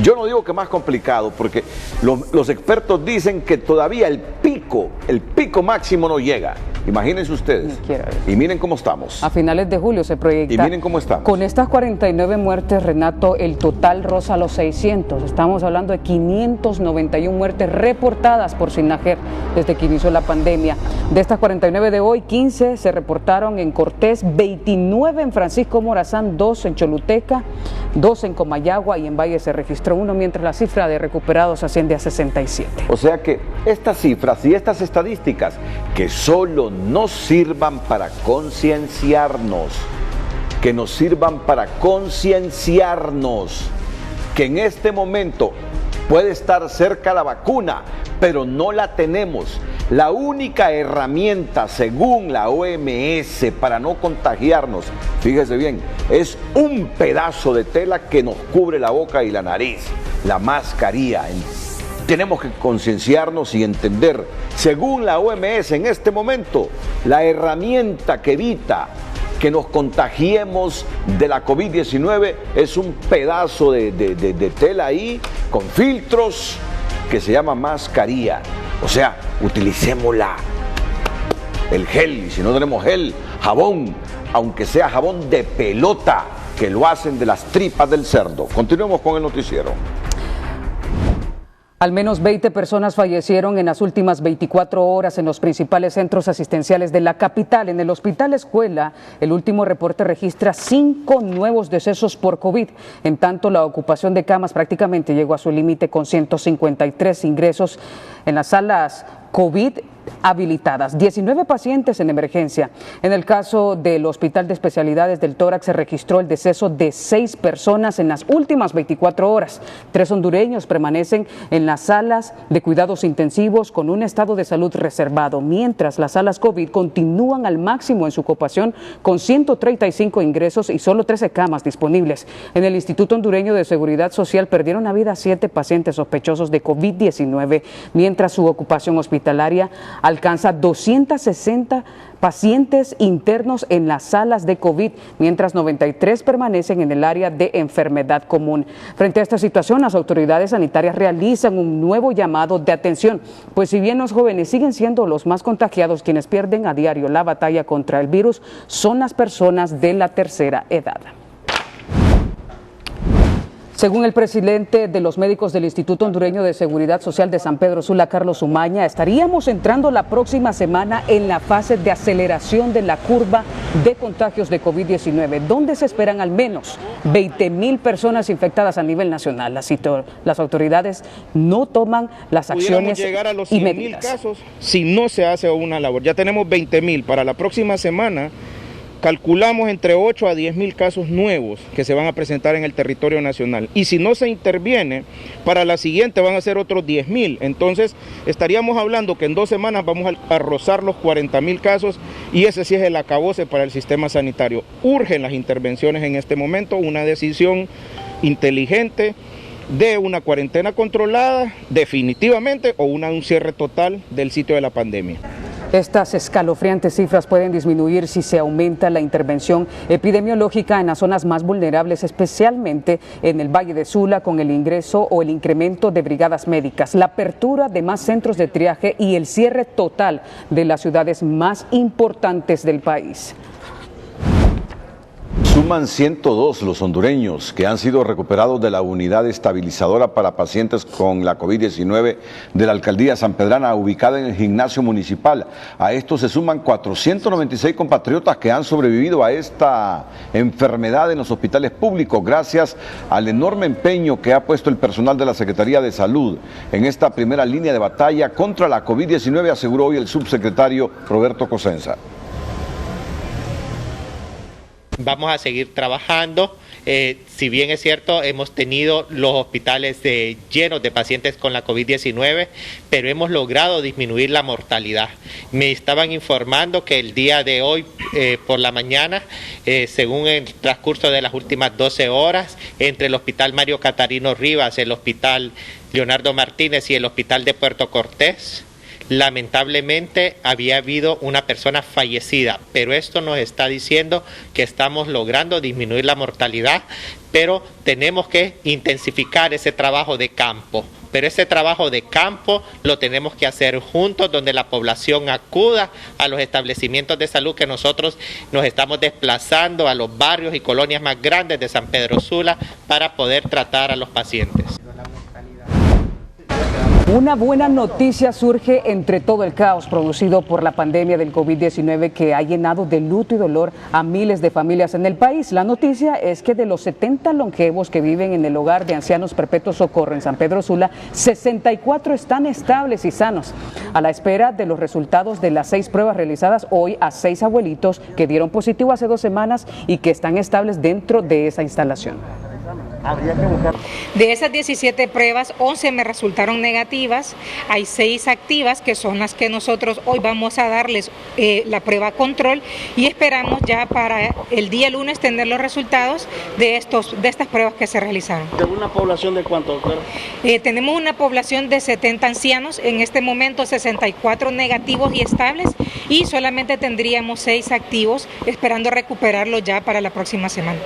Yo no digo que más complicado, porque los expertos dicen que todavía el pico máximo no llega. Imagínense ustedes. Y miren cómo estamos. A finales de julio se proyecta. Y miren cómo estamos. Con estas 49 muertes, Renato, el total roza los 600. Estamos hablando de 591 muertes reportadas por SINAGER desde que inició la pandemia. De estas 49 de hoy, 15 se reportaron en Cortés, 29 en Francisco Morazán, 2 en Choluteca, 2 en Comayagua y en Valle se registró 1, mientras la cifra de recuperados asciende a 67. O sea que estas cifras y estas estadísticas que solo nos sirvan para concienciarnos, que nos sirvan para concienciarnos que en este momento puede estar cerca la vacuna, pero no la tenemos. La única herramienta, según la OMS, para no contagiarnos, fíjese bien, es un pedazo de tela que nos cubre la boca y la nariz, la mascarilla. Tenemos que concienciarnos y entender, según la OMS en este momento, la herramienta que evita que nos contagiemos de la COVID-19 es un pedazo de tela ahí con filtros que se llama mascarilla. O sea, utilicémosla. El gel, y si no tenemos gel, jabón, aunque sea jabón de pelota, que lo hacen de las tripas del cerdo. Continuemos con el noticiero. Al menos 20 personas fallecieron en las últimas 24 horas en los principales centros asistenciales de la capital. En el Hospital Escuela, el último reporte registra 5 nuevos decesos por COVID. En tanto, la ocupación de camas prácticamente llegó a su límite con 153 ingresos en las salas COVID habilitadas, 19 pacientes en emergencia. En el caso del Hospital de Especialidades del Tórax se registró el deceso de 6 personas en las últimas 24 horas. 3 hondureños permanecen en las salas de cuidados intensivos con un estado de salud reservado, mientras las salas COVID continúan al máximo en su ocupación con 135 ingresos y solo 13 camas disponibles. En el Instituto Hondureño de Seguridad Social perdieron la vida 7 pacientes sospechosos de COVID-19, mientras su ocupación hospitalaria alcanza 260 pacientes internos en las salas de COVID, mientras 93 permanecen en el área de enfermedad común. Frente a esta situación, las autoridades sanitarias realizan un nuevo llamado de atención, pues si bien los jóvenes siguen siendo los más contagiados, quienes pierden a diario la batalla contra el virus son las personas de la tercera edad. Según el presidente de los médicos del Instituto Hondureño de Seguridad Social de San Pedro Sula, Carlos Umaña, estaríamos entrando la próxima semana en la fase de aceleración de la curva de contagios de COVID-19, donde se esperan al menos 20,000 personas infectadas a nivel nacional. Las autoridades no toman las acciones llegar a los y 100,000 medidas. casos si no se hace una labor. Ya tenemos 20,000 para la próxima semana. Calculamos entre 8 a 10,000 casos nuevos que se van a presentar en el territorio nacional. Y si no se interviene, para la siguiente van a ser otros 10,000. Entonces, estaríamos hablando que en 2 semanas vamos a rozar los 40,000 casos y ese sí es el acabose para el sistema sanitario. Urgen las intervenciones en este momento, una decisión inteligente de una cuarentena controlada definitivamente o un cierre total del sitio de la pandemia. Estas escalofriantes cifras pueden disminuir si se aumenta la intervención epidemiológica en las zonas más vulnerables, especialmente en el Valle de Sula, con el ingreso o el incremento de brigadas médicas, la apertura de más centros de triaje y el cierre total de las ciudades más importantes del país. Suman 102 los hondureños que han sido recuperados de la unidad estabilizadora para pacientes con la COVID-19 de la alcaldía sanpedrana ubicada en el gimnasio municipal. A esto se suman 496 compatriotas que han sobrevivido a esta enfermedad en los hospitales públicos gracias al enorme empeño que ha puesto el personal de la Secretaría de Salud en esta primera línea de batalla contra la COVID-19, aseguró hoy el subsecretario Roberto Cosenza. Vamos a seguir trabajando, si bien es cierto, hemos tenido los hospitales llenos de pacientes con la COVID-19, pero hemos logrado disminuir la mortalidad. Me estaban informando que el día de hoy, por la mañana, según el transcurso de las últimas 12 horas, entre el Hospital Mario Catarino Rivas, el Hospital Leonardo Martínez y el Hospital de Puerto Cortés, lamentablemente había habido una persona fallecida, pero esto nos está diciendo que estamos logrando disminuir la mortalidad, pero tenemos que intensificar ese trabajo de campo. Pero ese trabajo de campo lo tenemos que hacer juntos, donde la población acuda a los establecimientos de salud, que nosotros nos estamos desplazando a los barrios y colonias más grandes de San Pedro Sula para poder tratar a los pacientes. Una buena noticia surge entre todo el caos producido por la pandemia del COVID-19 que ha llenado de luto y dolor a miles de familias en el país. La noticia es que de los 70 longevos que viven en el hogar de ancianos Perpetuo Socorro en San Pedro Sula, 64 están estables y sanos. A la espera de los resultados de las 6 pruebas realizadas hoy a 6 abuelitos que dieron positivo hace 2 semanas y que están estables dentro de esa instalación. De esas 17 pruebas, 11 me resultaron negativas, hay 6 activas que son las que nosotros hoy vamos a darles la prueba control y esperamos ya para el día lunes tener los resultados de estas pruebas que se realizaron. ¿De una población de cuánto, doctora? Tenemos una población de 70 ancianos, en este momento 64 negativos y estables y solamente tendríamos 6 activos esperando recuperarlo ya para la próxima semana.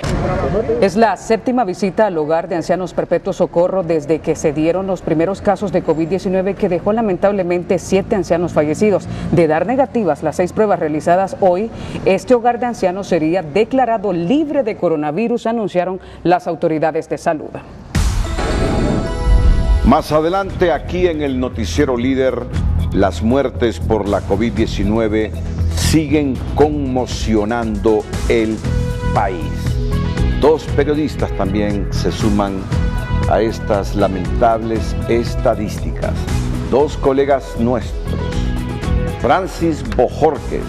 Es la 7ª visita al hogar de ancianos Perpetuo Socorro desde que se dieron los primeros casos de COVID-19 que dejó lamentablemente 7 ancianos fallecidos. De dar negativas las 6 pruebas realizadas hoy, este hogar de ancianos sería declarado libre de coronavirus, anunciaron las autoridades de salud. Más adelante, aquí en el Noticiero Líder, las muertes por la COVID-19 siguen conmocionando el país. 2 periodistas también se suman a estas lamentables estadísticas. 2 colegas nuestros, Francis Bojorquez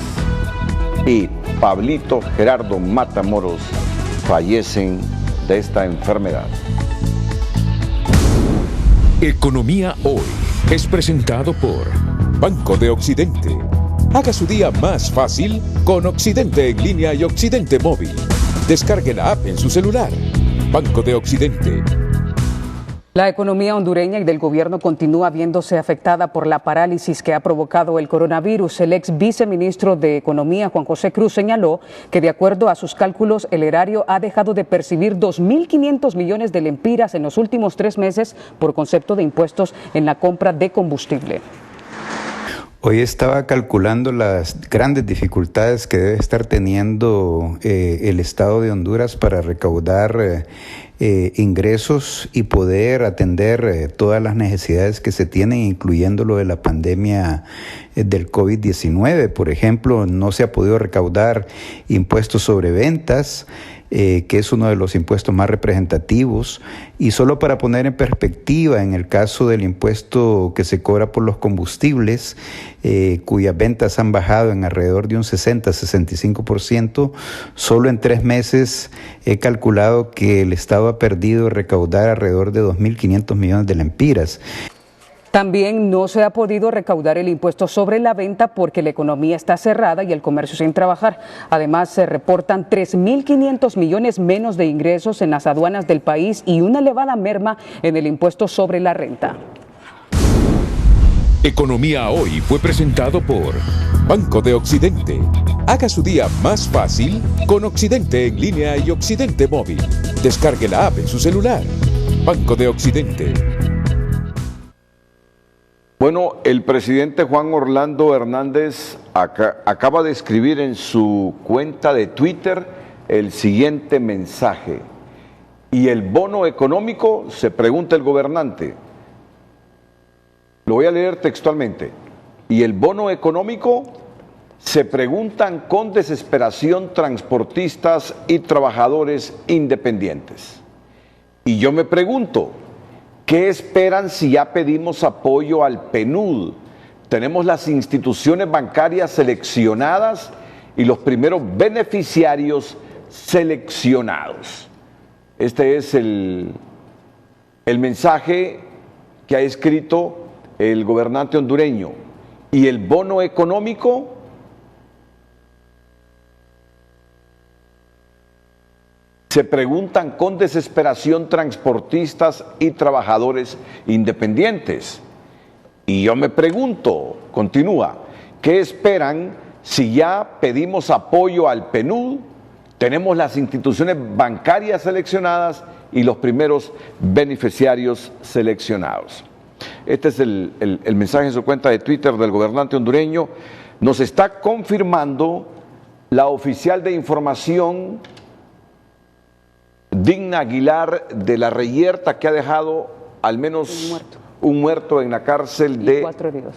y Pablito Gerardo Matamoros, fallecen de esta enfermedad. Economía Hoy es presentado por Banco de Occidente. Haga su día más fácil con Occidente en línea y Occidente móvil. Descargue la app en su celular. Banco de Occidente. La economía hondureña y del gobierno continúa viéndose afectada por la parálisis que ha provocado el coronavirus. El ex viceministro de Economía, Juan José Cruz, señaló que de acuerdo a sus cálculos, el erario ha dejado de percibir 2.500 millones de lempiras en los últimos 3 meses por concepto de impuestos en la compra de combustible. Hoy estaba calculando las grandes dificultades que debe estar teniendo el Estado de Honduras para recaudar ingresos y poder atender todas las necesidades que se tienen, incluyendo lo de la pandemia del COVID-19. Por ejemplo, no se ha podido recaudar impuestos sobre ventas, que es uno de los impuestos más representativos. Y solo para poner en perspectiva, en el caso del impuesto que se cobra por los combustibles, cuyas ventas han bajado en alrededor de un 60-65%, solo en 3 meses he calculado que el Estado ha perdido recaudar alrededor de 2.500 millones de lempiras. También no se ha podido recaudar el impuesto sobre la venta porque la economía está cerrada y el comercio sin trabajar. Además, se reportan 3.500 millones menos de ingresos en las aduanas del país y una elevada merma en el impuesto sobre la renta. Economía Hoy fue presentado por Banco de Occidente. Haga su día más fácil con Occidente en línea y Occidente móvil. Descargue la app en su celular. Banco de Occidente. Bueno, el presidente Juan Orlando Hernández acaba de escribir en su cuenta de Twitter el siguiente mensaje. ¿Y el bono económico?, se pregunta el gobernante. Lo voy a leer textualmente. ¿Y el bono económico?, se preguntan con desesperación transportistas y trabajadores independientes. Y yo me pregunto, ¿qué esperan si ya pedimos apoyo al PNUD? Tenemos las instituciones bancarias seleccionadas y los primeros beneficiarios seleccionados. Este es el mensaje que ha escrito el gobernante hondureño. ¿Y el bono económico? Se preguntan con desesperación transportistas y trabajadores independientes. Y yo me pregunto, continúa, ¿qué esperan si ya pedimos apoyo al PNUD? Tenemos las instituciones bancarias seleccionadas y los primeros beneficiarios seleccionados. Este es el mensaje en su cuenta de Twitter del gobernante hondureño. Nos está confirmando la oficial de información, Digna Aguilar, de La Reyerta, que ha dejado al menos un muerto en la cárcel de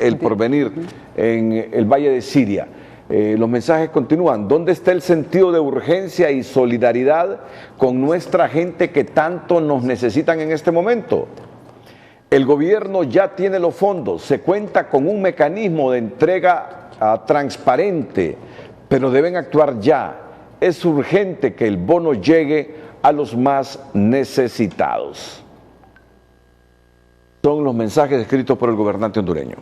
El Porvenir, en el Valle de Siria. Los mensajes continúan. ¿Dónde está el sentido de urgencia y solidaridad con nuestra gente que tanto nos necesitan en este momento? El gobierno ya tiene los fondos, se cuenta con un mecanismo de entrega transparente, pero deben actuar ya. Es urgente que el bono llegue a los más necesitados. Son los mensajes escritos por el gobernante hondureño.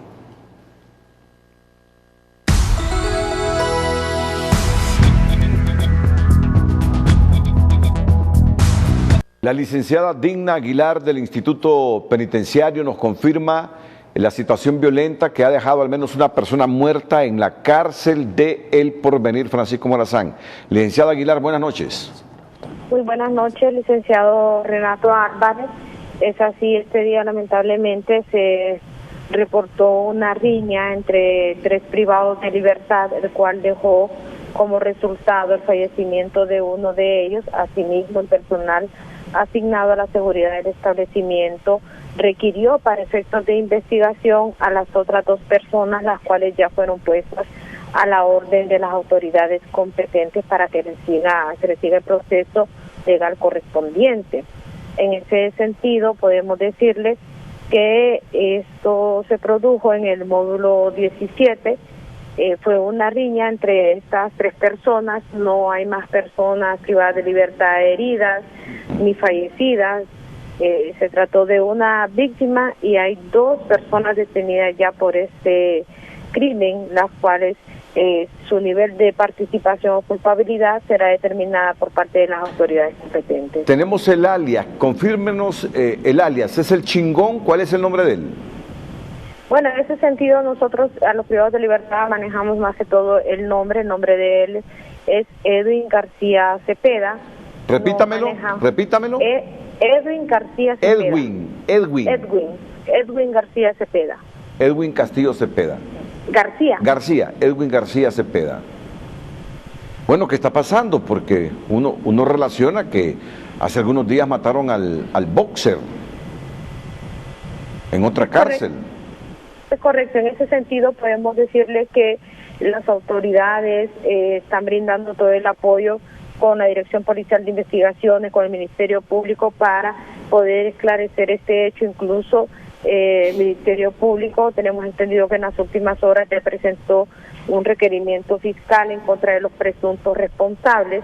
La licenciada Digna Aguilar del Instituto Penitenciario nos confirma la situación violenta que ha dejado al menos una persona muerta en la cárcel de El Porvenir, Francisco Morazán. Licenciada Aguilar, buenas noches. Muy buenas noches, licenciado Renato Álvarez. Es así, este día lamentablemente se reportó una riña entre 3 privados de libertad, el cual dejó como resultado el fallecimiento de uno de ellos. Asimismo, el personal asignado a la seguridad del establecimiento requirió para efectos de investigación a las otras 2 personas, las cuales ya fueron puestas a la orden de las autoridades competentes para que se le siga el proceso legal correspondiente. En ese sentido, podemos decirles que esto se produjo en el módulo 17, fue una riña entre estas 3 personas, no hay más personas privadas de libertad heridas ni fallecidas. Se trató de una víctima y hay 2 personas detenidas ya por este crimen, las cuales su nivel de participación o culpabilidad será determinada por parte de las autoridades competentes. Tenemos el alias, confírmenos el alias, ¿es el Chingón? ¿Cuál es el nombre de él? Bueno, en ese sentido nosotros a los privados de libertad manejamos más que todo el nombre de él es Edwin García Cepeda. Repítamelo. Edwin García Cepeda. Edwin García Cepeda. Edwin Castillo Cepeda. Edwin García Cepeda. Bueno, ¿qué está pasando? Porque uno relaciona que hace algunos días mataron al boxer en otra cárcel. Es correcto, en ese sentido podemos decirle que las autoridades están brindando todo el apoyo con la Dirección Policial de Investigaciones, con el Ministerio Público para poder esclarecer este hecho. Incluso el Ministerio Público, tenemos entendido que en las últimas horas ya presentó un requerimiento fiscal en contra de los presuntos responsables.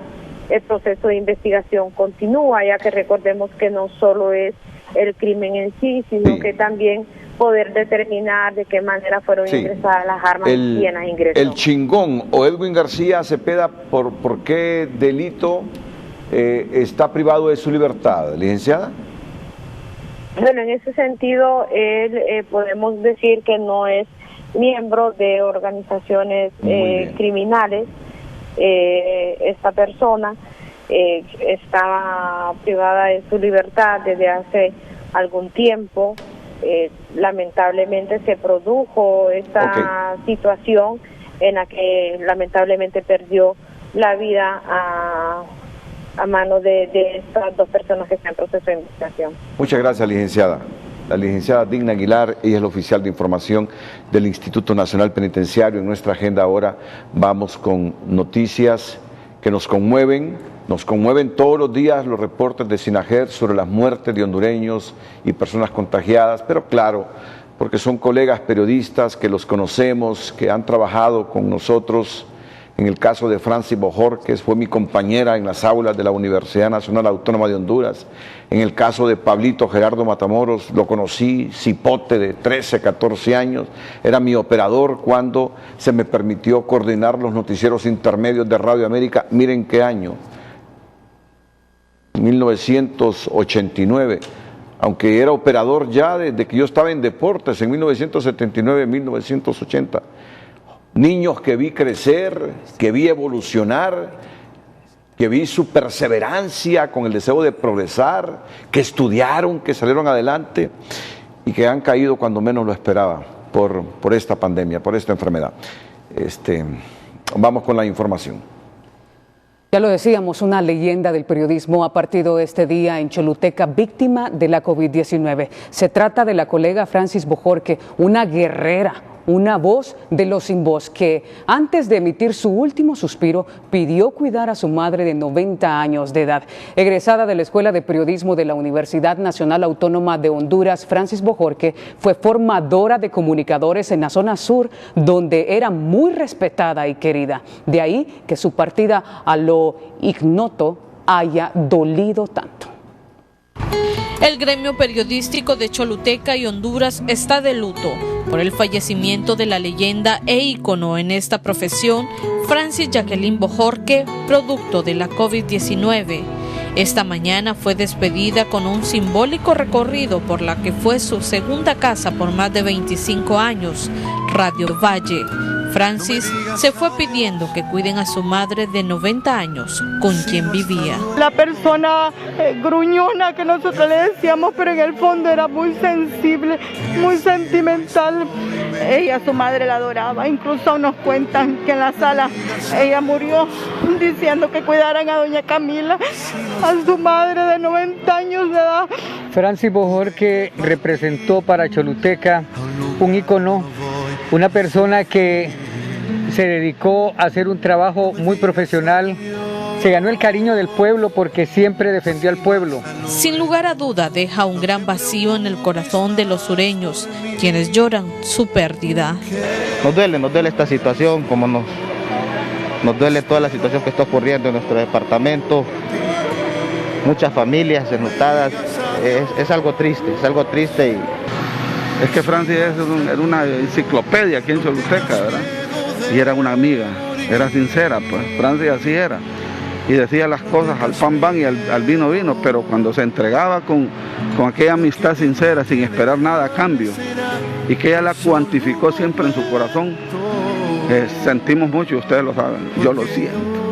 El proceso de investigación continúa, ya que recordemos que no solo es el crimen en sí, sino que también poder determinar de qué manera fueron ingresadas las armas y quiénes ingresó. El Chingón o Edwin García Cepeda, ¿por qué delito está privado de su libertad, licenciada? Bueno, en ese sentido, él podemos decir que no es miembro de organizaciones criminales. Esta persona estaba privada de su libertad desde hace algún tiempo. Lamentablemente se produjo esta situación en la que lamentablemente perdió la vida a mano de estas 2 personas que están en proceso de investigación. Muchas gracias, licenciada. La licenciada Digna Aguilar, ella es la oficial de información del Instituto Nacional Penitenciario. En nuestra agenda ahora vamos con noticias que nos conmueven todos los días los reportes de SINAGED sobre las muertes de hondureños y personas contagiadas, pero claro, porque son colegas periodistas que los conocemos, que han trabajado con nosotros. En el caso de Francis Bojorquez, fue mi compañera en las aulas de la Universidad Nacional Autónoma de Honduras. En el caso de Pablito Gerardo Matamoros, lo conocí, cipote de 13, 14 años. Era mi operador cuando se me permitió coordinar los noticieros intermedios de Radio América. Miren qué año, 1989. aunque era operador ya desde que yo estaba en deportes en 1979, 1980. Niños que vi crecer, que vi evolucionar, que vi su perseverancia con el deseo de progresar, que estudiaron, que salieron adelante y que han caído cuando menos lo esperaba por esta pandemia, por esta enfermedad. Vamos con la información. Ya lo decíamos, una leyenda del periodismo ha partido este día en Choluteca, víctima de la COVID-19. Se trata de la colega Francis Bojorque, una guerrera, una voz de los sin voz, que antes de emitir su último suspiro pidió cuidar a su madre de 90 años de edad. Egresada de la Escuela de Periodismo de la Universidad Nacional Autónoma de Honduras, Francis Bojorque fue formadora de comunicadores en la zona sur, donde era muy respetada y querida. De ahí que su partida a lo ignoto haya dolido tanto. El gremio periodístico de Choluteca y Honduras está de luto por el fallecimiento de la leyenda e ícono en esta profesión, Francis Jacqueline Bojorque, producto de la COVID-19. Esta mañana fue despedida con un simbólico recorrido por la que fue su segunda casa por más de 25 años, Radio Valle. Francis se fue pidiendo que cuiden a su madre de 90 años, con quien vivía. La persona gruñona que nosotros le decíamos, pero en el fondo era muy sensible, muy sentimental. Ella, su madre, la adoraba. Incluso nos cuentan que en la sala ella murió diciendo que cuidaran a doña Camila, a su madre de 90 años de edad. Francis Bojorque representó para Choluteca un ícono, una persona que se dedicó a hacer un trabajo muy profesional, se ganó el cariño del pueblo porque siempre defendió al pueblo. Sin lugar a duda deja un gran vacío en el corazón de los sureños, quienes lloran su pérdida. Nos duele esta situación, como nos duele toda la situación que está ocurriendo en nuestro departamento. Muchas familias enlutadas, es algo triste y... Es que Francis era una enciclopedia aquí en Choluteca, ¿verdad? Y era una amiga, era sincera, pues Francis así era. Y decía las cosas al pan van y al vino vino, pero cuando se entregaba con aquella amistad sincera, sin esperar nada a cambio, y que ella la cuantificó siempre en su corazón, sentimos mucho, y ustedes lo saben, yo lo siento.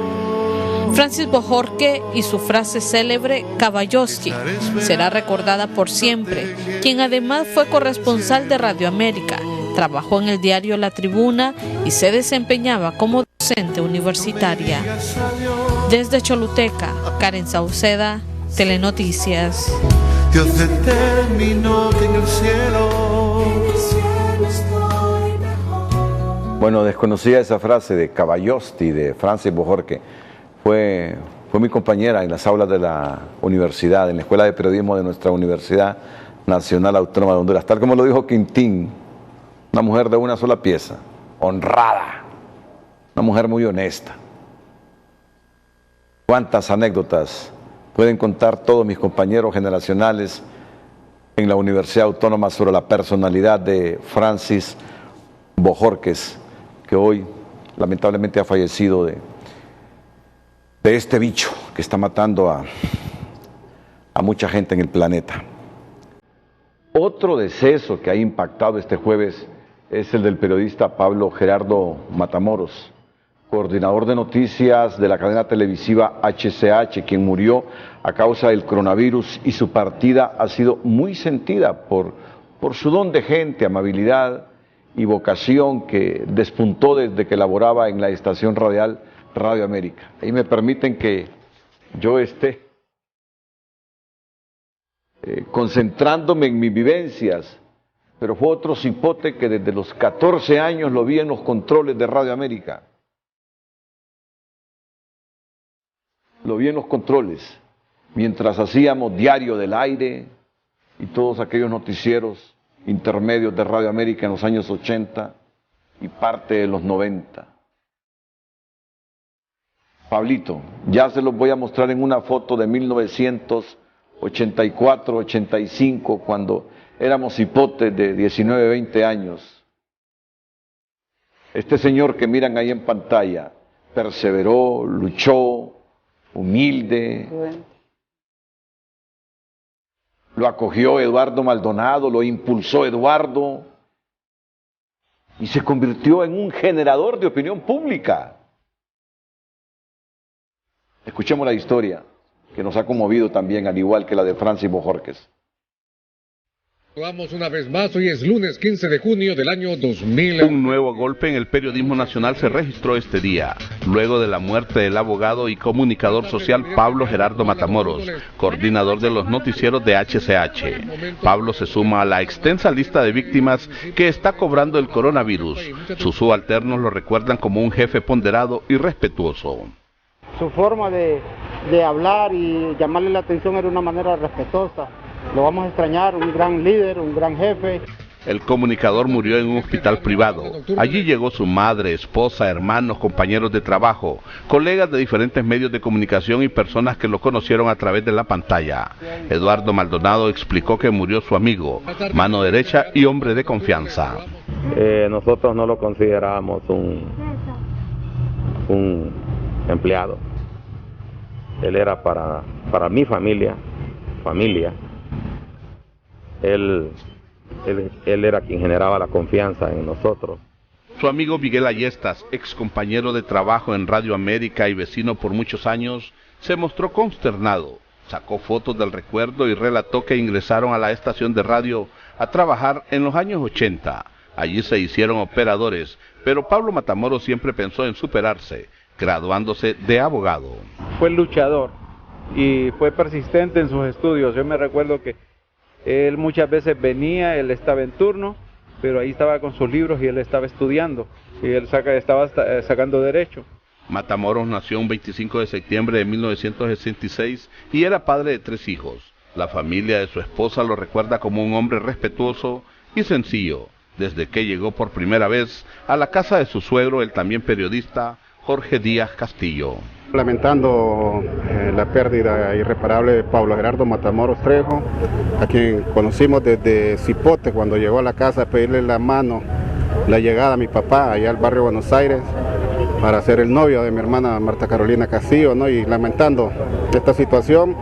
Francis Bojorque y su frase célebre Caballoski será recordada por siempre, quien además fue corresponsal de Radio América, trabajó en el diario La Tribuna y se desempeñaba como docente universitaria. Desde Choluteca, Karen Sauceda, Telenoticias. Dios determinó que en el cielo. Bueno, desconocía esa frase de Caballosti, de Francis Bojorque. Fue mi compañera en las aulas de la universidad, en la Escuela de Periodismo de nuestra Universidad Nacional Autónoma de Honduras. Tal como lo dijo Quintín, una mujer de una sola pieza, honrada, una mujer muy honesta. ¿Cuántas anécdotas pueden contar todos mis compañeros generacionales en la Universidad Autónoma sobre la personalidad de Francis Bojorque, que hoy lamentablemente ha fallecido de este bicho que está matando a mucha gente en el planeta? Otro deceso que ha impactado este jueves es el del periodista Pablo Gerardo Matamoros, coordinador de noticias de la cadena televisiva HCH, quien murió a causa del coronavirus, y su partida ha sido muy sentida por su don de gente, amabilidad y vocación que despuntó desde que laboraba en la estación radial Radio América. Ahí me permiten que yo esté concentrándome en mis vivencias, pero fue otro cipote que desde los 14 años lo vi en los controles de Radio América. Lo vi en los controles, mientras hacíamos Diario del Aire y todos aquellos noticieros intermedios de Radio América en los años 80 y parte de los 90. Pablito, ya se los voy a mostrar en una foto de 1984-85, cuando éramos hipotes de 19, 20 años. Este señor que miran ahí en pantalla perseveró, luchó, humilde, Lo acogió Eduardo Maldonado, lo impulsó Eduardo y se convirtió en un generador de opinión pública. Escuchemos la historia que nos ha conmovido también, al igual que la de Francis Bojorquez. Vamos una vez más, hoy es lunes 15 de junio del año 2000. Un nuevo golpe en el periodismo nacional se registró este día, luego de la muerte del abogado y comunicador social Pablo Gerardo Matamoros, coordinador de los noticieros de HCH. Pablo se suma a la extensa lista de víctimas que está cobrando el coronavirus. Sus subalternos lo recuerdan como un jefe ponderado y respetuoso. Su forma de hablar y llamarle la atención era de una manera respetuosa. Lo vamos a extrañar, un gran líder, un gran jefe. El comunicador murió en un hospital privado. Allí llegó su madre, esposa, hermanos, compañeros de trabajo, colegas de diferentes medios de comunicación y personas que lo conocieron a través de la pantalla. Eduardo Maldonado explicó que murió su amigo, mano derecha y hombre de confianza. Nosotros no lo considerábamos un empleado. Él era para mi familia. Él era quien generaba la confianza en nosotros. Su amigo Miguel Ayestas, ex compañero de trabajo en Radio América y vecino por muchos años, se mostró consternado. Sacó fotos del recuerdo y relató que ingresaron a la estación de radio a trabajar en los años 80. Allí se hicieron operadores, pero Pablo Matamoros siempre pensó en superarse, graduándose de abogado. Fue luchador y fue persistente en sus estudios. Yo me recuerdo que él muchas veces venía, él estaba en turno, pero ahí estaba con sus libros y él estaba estudiando, y él estaba sacando derecho. Matamoros nació un 25 de septiembre de 1966 y era padre de 3 hijos. La familia de su esposa lo recuerda como un hombre respetuoso y sencillo, desde que llegó por primera vez a la casa de su suegro, el también periodista Jorge Díaz Castillo. Lamentando la pérdida irreparable de Pablo Gerardo Matamoros Trejo, a quien conocimos desde Cipote cuando llegó a la casa a pedirle la mano, la llegada a mi papá allá al barrio Buenos Aires para ser el novio de mi hermana Marta Carolina Castillo, ¿no? Y lamentando esta situación.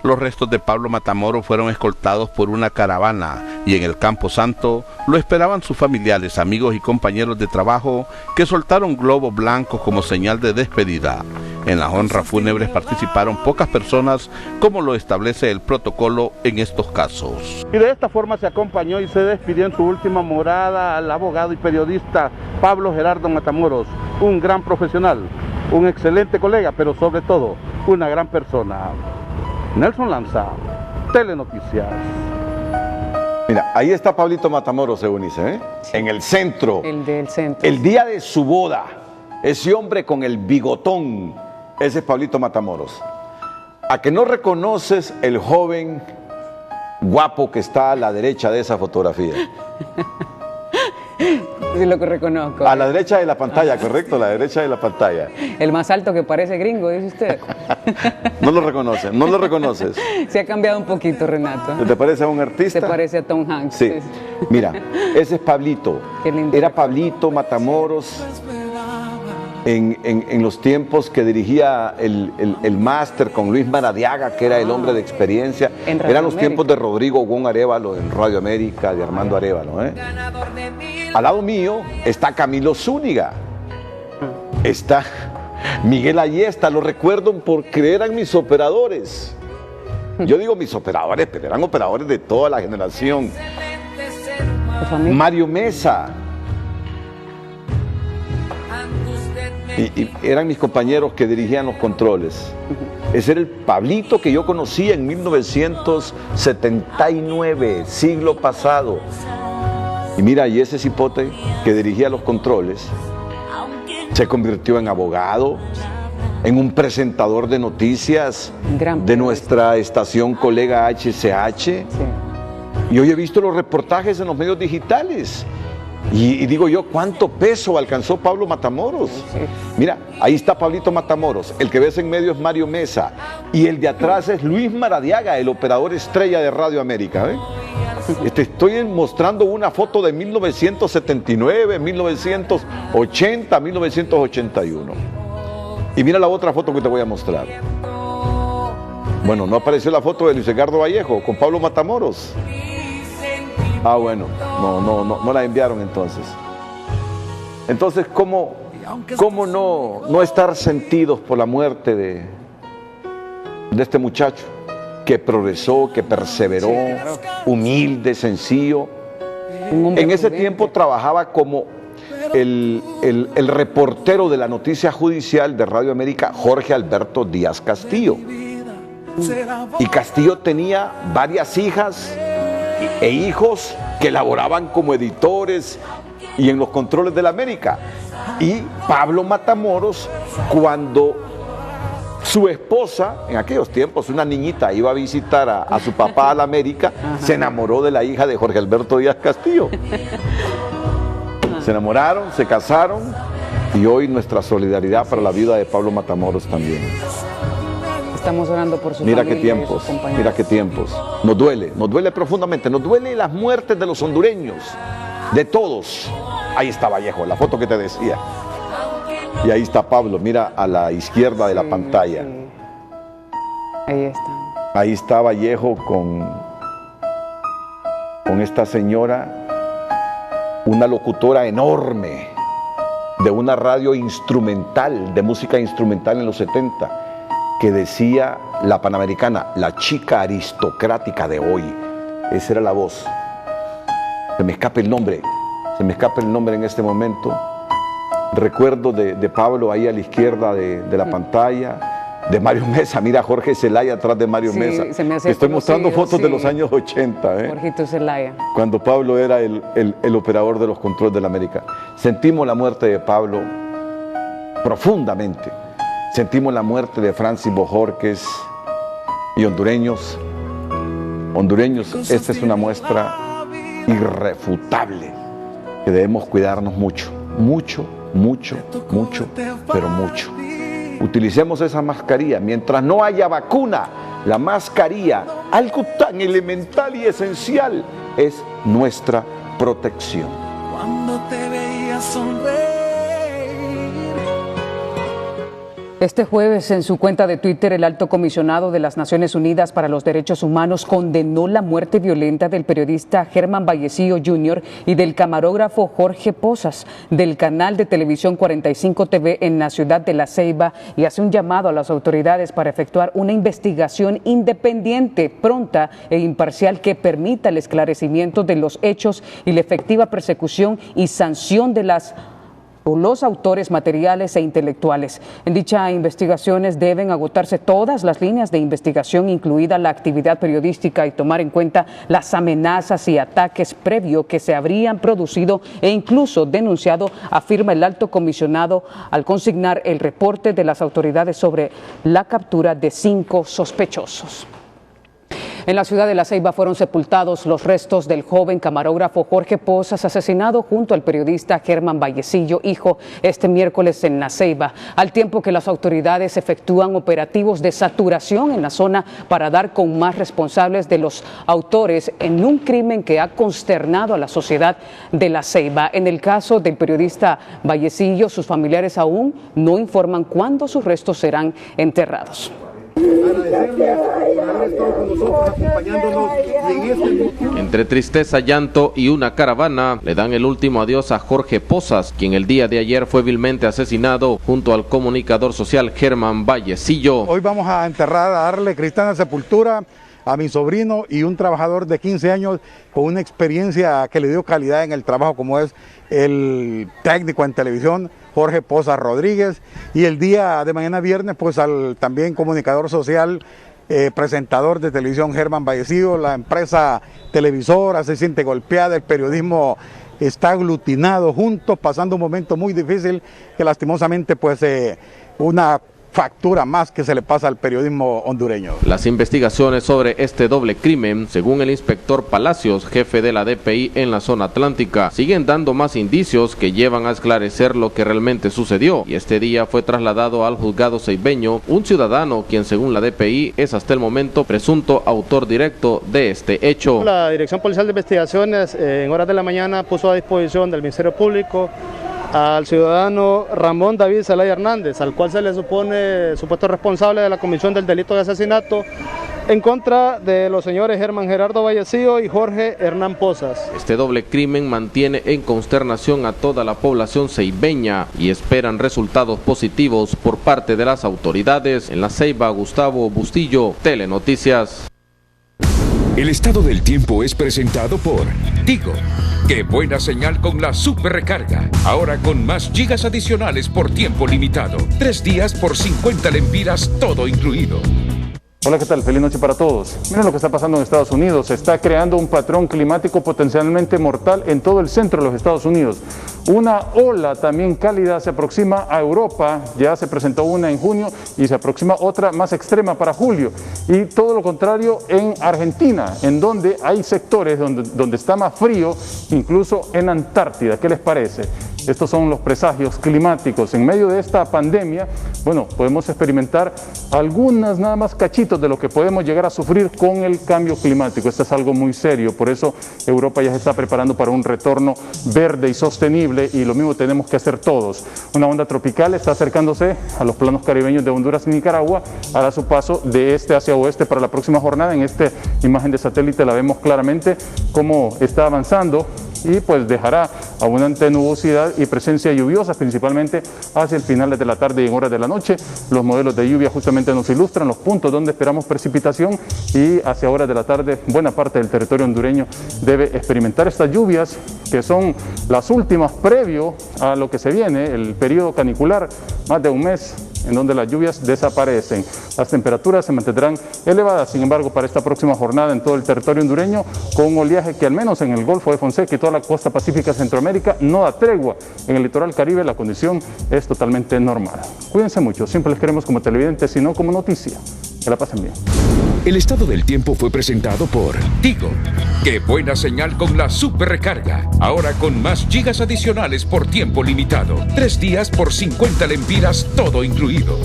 Los restos de Pablo Matamoros fueron escoltados por una caravana y en el Campo Santo lo esperaban sus familiares, amigos y compañeros de trabajo que soltaron globos blancos como señal de despedida. En las honras fúnebres participaron pocas personas, como lo establece el protocolo en estos casos. Y de esta forma se acompañó y se despidió en su última morada al abogado y periodista Pablo Gerardo Matamoros, un gran profesional, un excelente colega, pero sobre todo una gran persona. Nelson Lanza, Telenoticias. Mira, ahí está Pablito Matamoros, Eunice, ¿eh? Sí. En el centro. El del centro. El día de su boda, ese hombre con el bigotón, ese es Pablito Matamoros. ¿A que no reconoces el joven guapo que está a la derecha de esa fotografía? Sí, lo que reconozco. A la derecha de la pantalla, correcto, a la derecha de la pantalla. El más alto que parece gringo, dice usted. No lo reconoces, no lo reconoces. Se ha cambiado un poquito, Renato. ¿Te parece a un artista? Se parece a Tom Hanks. Sí. Mira, ese es Pablito. Qué lindo. Era Pablito Matamoros en los tiempos que dirigía el máster con Luis Maradiaga, que era el hombre de experiencia. Eran los tiempos de Rodrigo Gon Arévalo en Radio América, de Armando Arévalo. Al lado mío está Camilo Zúñiga, está Miguel Ayesta, lo recuerdo porque eran mis operadores. Yo digo mis operadores, pero eran operadores de toda la generación. Mario Mesa. Y eran mis compañeros que dirigían los controles. Ese era el Pablito que yo conocí en 1979, siglo pasado. Y mira, y ese cipote que dirigía los controles se convirtió en abogado, en un presentador de noticias de nuestra estación colega HCH. Sí. Y hoy he visto los reportajes en los medios digitales. Y digo yo, ¿cuánto peso alcanzó Pablo Matamoros? Sí. Mira, ahí está Pablito Matamoros, el que ves en medio es Mario Mesa, y el de atrás es Luis Maradiaga, el operador estrella de Radio América. Te estoy mostrando una foto de 1979, 1980, 1981. Y mira la otra foto que te voy a mostrar. Bueno, no apareció la foto de Luis Edgardo Vallejo con Pablo Matamoros. Ah, bueno, no la enviaron entonces. Entonces, ¿cómo no estar sentidos por la muerte de este muchacho que progresó, que perseveró, humilde, sencillo? En ese tiempo trabajaba como el reportero de la noticia judicial de Radio América, Jorge Alberto Díaz Castillo. Y Castillo tenía varias hijas e hijos que laboraban como editores y en los controles de la América. Y Pablo Matamoros, cuando su esposa, en aquellos tiempos una niñita iba a visitar a su papá a la América, se enamoró de la hija de Jorge Alberto Díaz Castillo. Se enamoraron, se casaron, y hoy nuestra solidaridad para la viuda de Pablo Matamoros también. Estamos orando por su Mira familia qué tiempos, y sus compañeros. mira qué tiempos. Nos duele profundamente, nos duele las muertes de los hondureños, de todos. Ahí está Vallejo, la foto que te decía. Y ahí está Pablo, mira a la izquierda de la pantalla. Sí. Ahí está. Ahí está Vallejo con esta señora, una locutora enorme de una radio instrumental, de música instrumental en los 70, que decía la Panamericana, la chica aristocrática de hoy. Esa era la voz. Se me escapa el nombre en este momento. Recuerdo de Pablo ahí a la izquierda de la pantalla, de Mario Mesa. Mira, Jorge Zelaya atrás de Mario Mesa. Estoy mostrando fotos de los años 80. Jorgito Zelaya. Cuando Pablo era el operador de los controles de la América. Sentimos la muerte de Pablo profundamente. Sentimos la muerte de Francis Bojorquez y hondureños. Esta es una muestra irrefutable que debemos cuidarnos mucho, pero mucho. Utilicemos esa mascarilla. Mientras no haya vacuna, la mascarilla, algo tan elemental y esencial, es nuestra protección. Cuando te veía sonreír. Este jueves, en su cuenta de Twitter, el alto comisionado de las Naciones Unidas para los Derechos Humanos condenó la muerte violenta del periodista Germán Vallecillo Jr. y del camarógrafo Jorge Pozas del canal de televisión 45 TV en la ciudad de La Ceiba, y hace un llamado a las autoridades para efectuar una investigación independiente, pronta e imparcial que permita el esclarecimiento de los hechos y la efectiva persecución y sanción de los autores materiales e intelectuales. En dichas investigaciones deben agotarse todas las líneas de investigación, incluida la actividad periodística, y tomar en cuenta las amenazas y ataques previos que se habrían producido e incluso denunciado, afirma el alto comisionado al consignar el reporte de las autoridades sobre la captura de 5 sospechosos. En la ciudad de La Ceiba fueron sepultados los restos del joven camarógrafo Jorge Pozas, asesinado junto al periodista Germán Vallecillo, hijo, este miércoles en La Ceiba, al tiempo que las autoridades efectúan operativos de saturación en la zona para dar con más responsables de los autores en un crimen que ha consternado a la sociedad de La Ceiba. En el caso del periodista Vallecillo, sus familiares aún no informan cuándo sus restos serán enterrados. Entre tristeza, llanto y una caravana, le dan el último adiós a Jorge Pozas, quien el día de ayer fue vilmente asesinado junto al comunicador social Germán Vallecillo. Hoy vamos a enterrar, a darle cristiana sepultura a mi sobrino y un trabajador de 15 años con una experiencia que le dio calidad en el trabajo, como es el técnico en televisión Jorge Pozas Rodríguez, y el día de mañana viernes pues al también comunicador social, presentador de televisión Germán Vallecillo. La empresa televisora se siente golpeada, el periodismo está aglutinado juntos, pasando un momento muy difícil que lastimosamente pues una factura más que se le pasa al periodismo hondureño. Las investigaciones sobre este doble crimen, según el inspector Palacios, jefe de la DPI en la zona atlántica, siguen dando más indicios que llevan a esclarecer lo que realmente sucedió, y este día fue trasladado al juzgado ceibeño un ciudadano quien, según la DPI, es hasta el momento presunto autor directo de este hecho. La Dirección Policial de Investigaciones en horas de la mañana puso a disposición del Ministerio Público al ciudadano Ramón David Zelaya Hernández, al cual se le supone supuesto responsable de la comisión del delito de asesinato en contra de los señores Germán Gerardo Vallecillo y Jorge Hernán Pozas. Este doble crimen mantiene en consternación a toda la población ceibeña y esperan resultados positivos por parte de las autoridades. En La Ceiba, Gustavo Bustillo, Telenoticias. El estado del tiempo es presentado por Tigo. ¡Qué buena señal con la super recarga! Ahora con más gigas adicionales por tiempo limitado. 3 días por 50 lempiras, todo incluido. Hola, ¿qué tal? Feliz noche para todos. Miren lo que está pasando en Estados Unidos. Se está creando un patrón climático potencialmente mortal en todo el centro de los Estados Unidos. Una ola también cálida se aproxima a Europa. Ya se presentó una en junio y se aproxima otra más extrema para julio. Y todo lo contrario en Argentina, en donde hay sectores donde está más frío, incluso en Antártida. ¿Qué les parece? Estos son los presagios climáticos. En medio de esta pandemia, bueno, podemos experimentar algunas nada más cachitos de lo que podemos llegar a sufrir con el cambio climático. Esto es algo muy serio, por eso Europa ya se está preparando para un retorno verde y sostenible y lo mismo tenemos que hacer todos. Una onda tropical está acercándose a los planos caribeños de Honduras y Nicaragua, hará su paso de este hacia oeste para la próxima jornada. En esta imagen de satélite la vemos claramente cómo está avanzando y pues dejará abundante nubosidad y presencia lluviosa, principalmente hacia el final de la tarde y en horas de la noche. Los modelos de lluvia justamente nos ilustran los puntos donde esperamos precipitación y hacia horas de la tarde buena parte del territorio hondureño debe experimentar estas lluvias que son las últimas previo a lo que se viene, el periodo canicular, más de un mes en donde las lluvias desaparecen. Las temperaturas se mantendrán elevadas, sin embargo, para esta próxima jornada en todo el territorio hondureño, con un oleaje que al menos en el Golfo de Fonseca y toda la costa pacífica de Centroamérica no da tregua. En el litoral Caribe la condición es totalmente normal. Cuídense mucho, siempre les queremos como televidentes y no como noticia. Que la pasen bien. El estado del tiempo fue presentado por Tigo. ¡Qué buena señal con la super recarga! Ahora con más gigas adicionales por tiempo limitado. 3 días por 50 lempiras, todo incluido.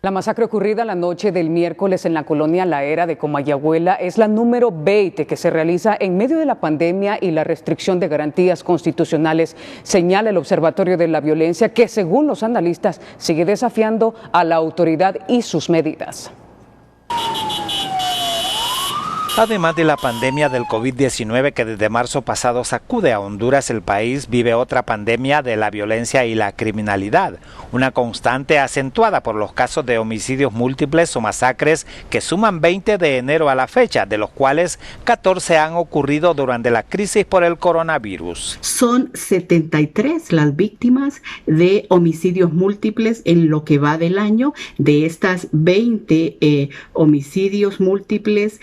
La masacre ocurrida la noche del miércoles en la colonia La Era de Comayagüela es la número 20 que se realiza en medio de la pandemia y la restricción de garantías constitucionales, señala el Observatorio de la Violencia, que según los analistas sigue desafiando a la autoridad y sus medidas. Además de la pandemia del COVID-19 que desde marzo pasado sacude a Honduras, el país vive otra pandemia de la violencia y la criminalidad, una constante acentuada por los casos de homicidios múltiples o masacres que suman 20 de enero a la fecha, de los cuales 14 han ocurrido durante la crisis por el coronavirus. Son 73 las víctimas de homicidios múltiples en lo que va del año. De estas 20 homicidios múltiples,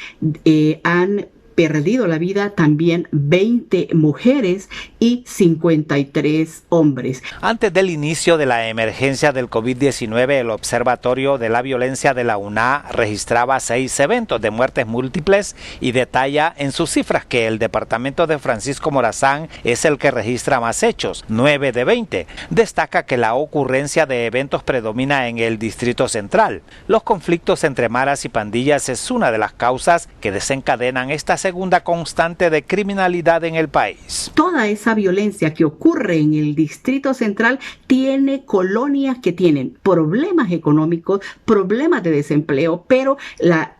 han perdido la vida también 20 mujeres y 53 hombres. Antes del inicio de la emergencia del COVID-19, el Observatorio de la Violencia de la UNA registraba 6 eventos de muertes múltiples y detalla en sus cifras que el departamento de Francisco Morazán es el que registra más hechos, 9 de 20. Destaca que la ocurrencia de eventos predomina en el Distrito Central. Los conflictos entre maras y pandillas es una de las causas que desencadenan esta segunda constante de criminalidad en el país. Toda esa violencia que ocurre en el Distrito Central tiene colonias que tienen problemas económicos, problemas de desempleo, pero la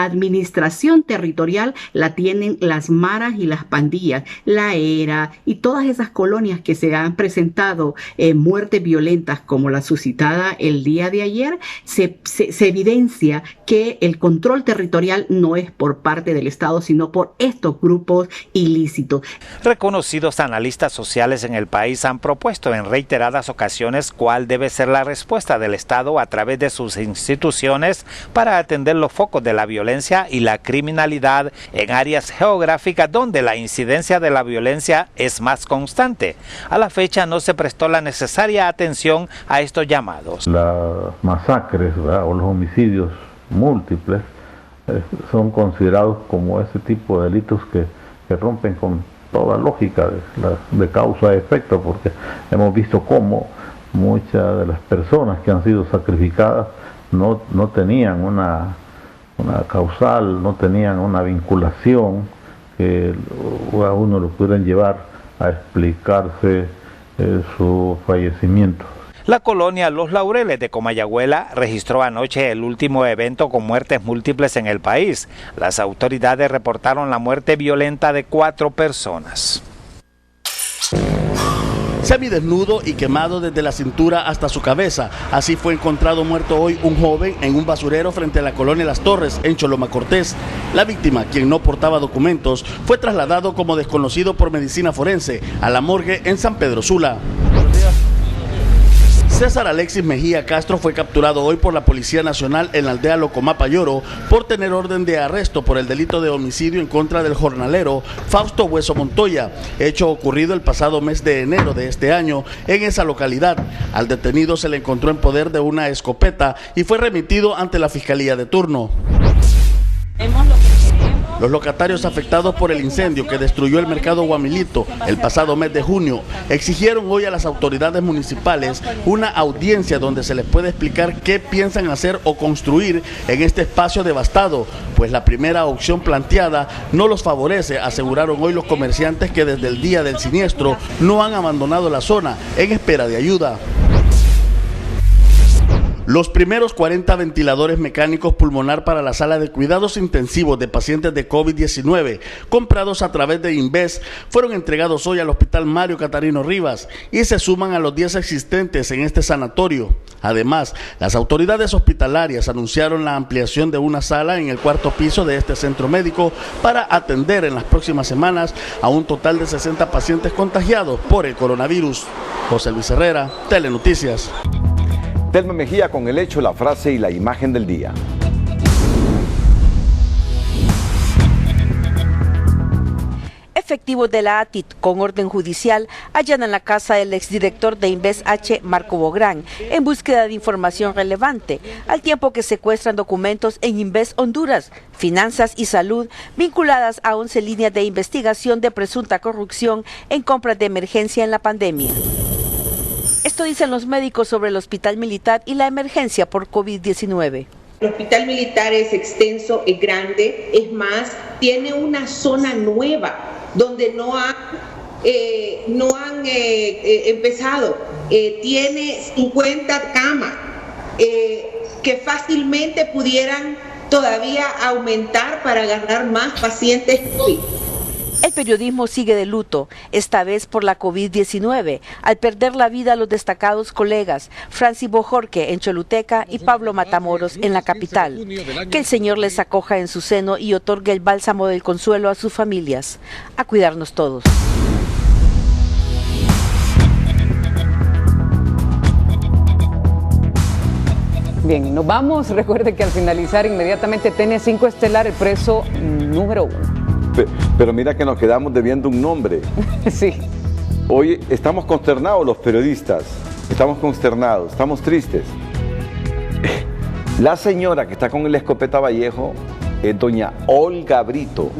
administración territorial la tienen las maras y las pandillas, La Era y todas esas colonias que se han presentado muertes violentas como la suscitada el día de ayer. Se evidencia que el control territorial no es por parte del Estado, sino por estos grupos ilícitos. Reconocidos analistas sociales en el país han propuesto en reiteradas ocasiones cuál debe ser la respuesta del Estado a través de sus instituciones para atender los focos de la violencia y la criminalidad en áreas geográficas donde la incidencia de la violencia es más constante. A la fecha no se prestó la necesaria atención a estos llamados. Las masacres, ¿verdad?, o los homicidios múltiples son considerados como ese tipo de delitos que rompen con toda lógica de causa-efecto, porque hemos visto cómo muchas de las personas que han sido sacrificadas no tenían una causal, no tenían una vinculación que a uno lo pudieran llevar a explicarse su fallecimiento. La colonia Los Laureles de Comayagüela registró anoche el último evento con muertes múltiples en el país. Las autoridades reportaron la muerte violenta de 4 personas. Semidesnudo y quemado desde la cintura hasta su cabeza. Así fue encontrado muerto hoy un joven en un basurero frente a la colonia Las Torres, en Choloma Cortés. La víctima, quien no portaba documentos, fue trasladado como desconocido por medicina forense a la morgue en San Pedro Sula. César Alexis Mejía Castro fue capturado hoy por la Policía Nacional en la aldea Locomapa Lloro por tener orden de arresto por el delito de homicidio en contra del jornalero Fausto Hueso Montoya, hecho ocurrido el pasado mes de enero de este año en esa localidad. Al detenido se le encontró en poder de una escopeta y fue remitido ante la Fiscalía de turno. Los locatarios afectados por el incendio que destruyó el mercado Guamilito el pasado mes de junio exigieron hoy a las autoridades municipales una audiencia donde se les puede explicar qué piensan hacer o construir en este espacio devastado, pues la primera opción planteada no los favorece, aseguraron hoy los comerciantes que desde el día del siniestro no han abandonado la zona en espera de ayuda. Los primeros 40 ventiladores mecánicos pulmonar para la sala de cuidados intensivos de pacientes de COVID-19, comprados a través de Inves, fueron entregados hoy al Hospital Mario Catarino Rivas y se suman a los 10 existentes en este sanatorio. Además, las autoridades hospitalarias anunciaron la ampliación de una sala en el 4º piso de este centro médico para atender en las próximas semanas a un total de 60 pacientes contagiados por el coronavirus. José Luis Herrera, Telenoticias. Telma Mejía con el hecho, la frase y la imagen del día. Efectivos de la ATIT con orden judicial allanan la casa del exdirector de Inves H. Marco Bográn en búsqueda de información relevante, al tiempo que secuestran documentos en Inves Honduras, finanzas y salud vinculadas a 11 líneas de investigación de presunta corrupción en compras de emergencia en la pandemia. Esto dicen los médicos sobre el hospital militar y la emergencia por COVID-19. El hospital militar es extenso, es grande, es más, tiene una zona nueva donde no han empezado. Tiene 50 camas que fácilmente pudieran todavía aumentar para agarrar más pacientes COVID. El periodismo sigue de luto, esta vez por la COVID-19, al perder la vida los destacados colegas Francis Bojorque en Choluteca y Pablo Matamoros en la capital. Que el Señor les acoja en su seno y otorgue el bálsamo del consuelo a sus familias. A cuidarnos todos. Bien, nos vamos. Recuerde que al finalizar inmediatamente TN5 Estelar, el preso número 1. Pero mira que nos quedamos debiendo un nombre. Sí. Hoy estamos consternados los periodistas, estamos consternados, estamos tristes. La señora que está con el escopeta Vallejo es doña Olga Brito,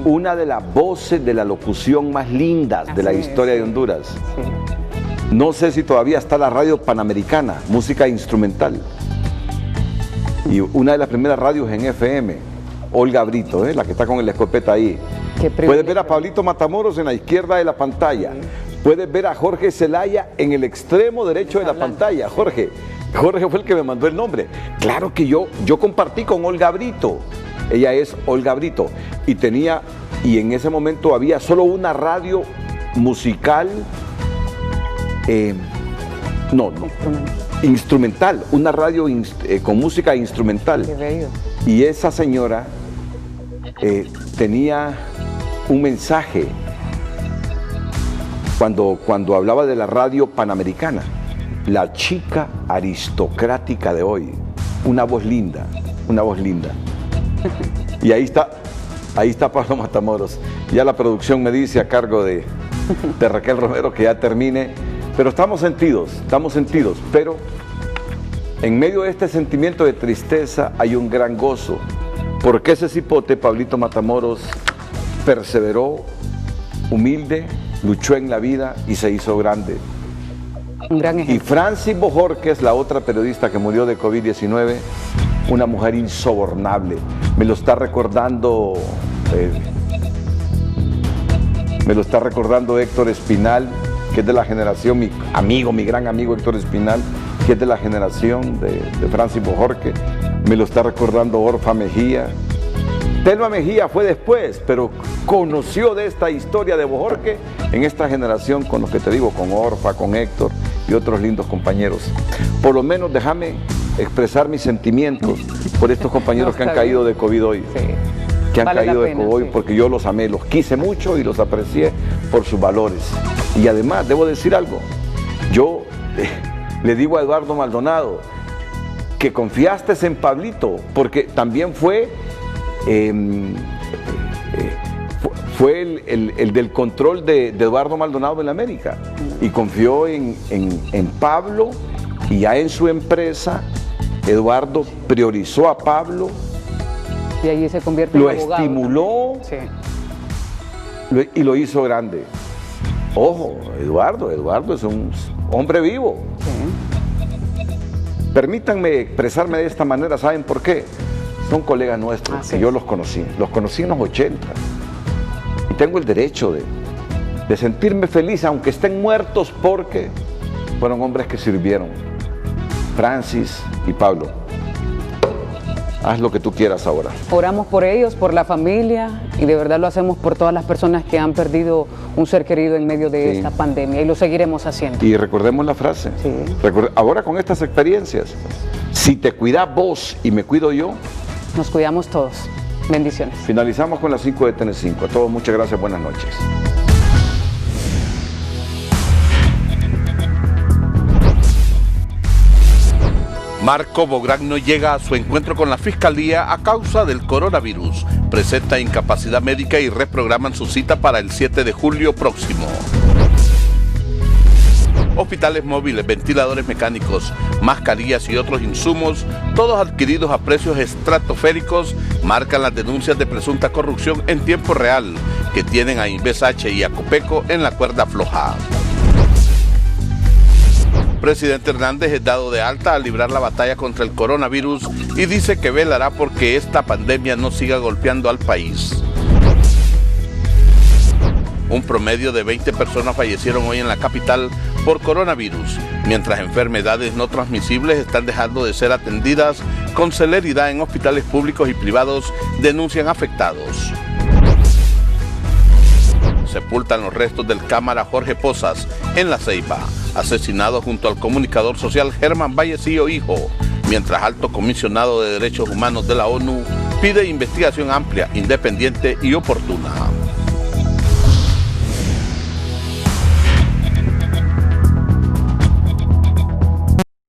una de las voces de la locución más lindas de la historia de Honduras. Sí. No sé si todavía está la radio Panamericana, música instrumental. Y una de las primeras radios en FM. Olga Brito, la que está con el escopeta ahí. Puedes ver a Pablito Matamoros en la izquierda de la pantalla. Puedes ver a Jorge Zelaya en el extremo derecho de la pantalla. Jorge fue el que me mandó el nombre. Claro que yo compartí con Olga Brito. Ella es Olga Brito. Y en ese momento había solo una radio musical. Instrumental. Una radio con música instrumental. Y esa señora tenía un mensaje cuando hablaba de la radio Panamericana, la chica aristocrática de hoy, una voz linda. Y ahí está Pablo Matamoros. Ya la producción me dice a cargo de Raquel Romero que ya termine, pero estamos sentidos, pero en medio de este sentimiento de tristeza hay un gran gozo, porque ese cipote, Pablito Matamoros, perseveró, humilde, luchó en la vida y se hizo grande. Un gran ejemplo. Y Francis Bojorque es la otra periodista que murió de COVID-19, una mujer insobornable. Me lo está recordando Héctor Espinal que es de la generación, mi amigo, mi gran amigo Héctor Espinal, que es de la generación de Francis Bojorque, me lo está recordando Orfa Mejía. Telma Mejía fue después, pero conoció de esta historia de Bojorque en esta generación con los que te digo, con Orfa, con Héctor y otros lindos compañeros. Por lo menos déjame expresar mis sentimientos por estos compañeros que han caído de COVID hoy. Sí. Que han caído de COVID porque yo los amé, los quise mucho y los aprecié por sus valores. Y además, debo decir algo, yo le digo a Eduardo Maldonado que confiaste en Pablito, porque también fue el del control de Eduardo Maldonado en la América, y confió en Pablo, y ya en su empresa Eduardo priorizó a Pablo, y allí se convierte en abogado, estimuló, sí, y lo hizo grande. Ojo, Eduardo es un hombre vivo. Sí. Permítanme expresarme de esta manera, ¿saben por qué? Son colegas nuestros, que yo los conocí en los 80, y tengo el derecho de sentirme feliz, aunque estén muertos, porque fueron hombres que sirvieron. Francis y Pablo, haz lo que tú quieras ahora. Oramos por ellos, por la familia, y de verdad lo hacemos por todas las personas que han perdido un ser querido en medio de esta pandemia, y lo seguiremos haciendo. Y recordemos la frase, ahora con estas experiencias, si te cuidas vos y me cuido yo, nos cuidamos todos. Bendiciones. Finalizamos con las 5 de TN5. A todos muchas gracias, buenas noches. Marco Bográn no llega a su encuentro con la Fiscalía a causa del coronavirus. Presenta incapacidad médica y reprograman su cita para el 7 de julio próximo. Hospitales móviles, ventiladores mecánicos, mascarillas y otros insumos, todos adquiridos a precios estratosféricos, marcan las denuncias de presunta corrupción en tiempo real que tienen a Inves y a Copeco en la cuerda floja. Presidente Hernández es dado de alta al librar la batalla contra el coronavirus y dice que velará porque esta pandemia no siga golpeando al país. Un promedio de 20 personas fallecieron hoy en la capital por coronavirus, mientras enfermedades no transmisibles están dejando de ser atendidas con celeridad en hospitales públicos y privados, denuncian afectados. Sepultan los restos del cámara Jorge Posas en La Ceiba, asesinado junto al comunicador social Germán Vallecillo Hijo, mientras Alto Comisionado de Derechos Humanos de la ONU pide investigación amplia, independiente y oportuna.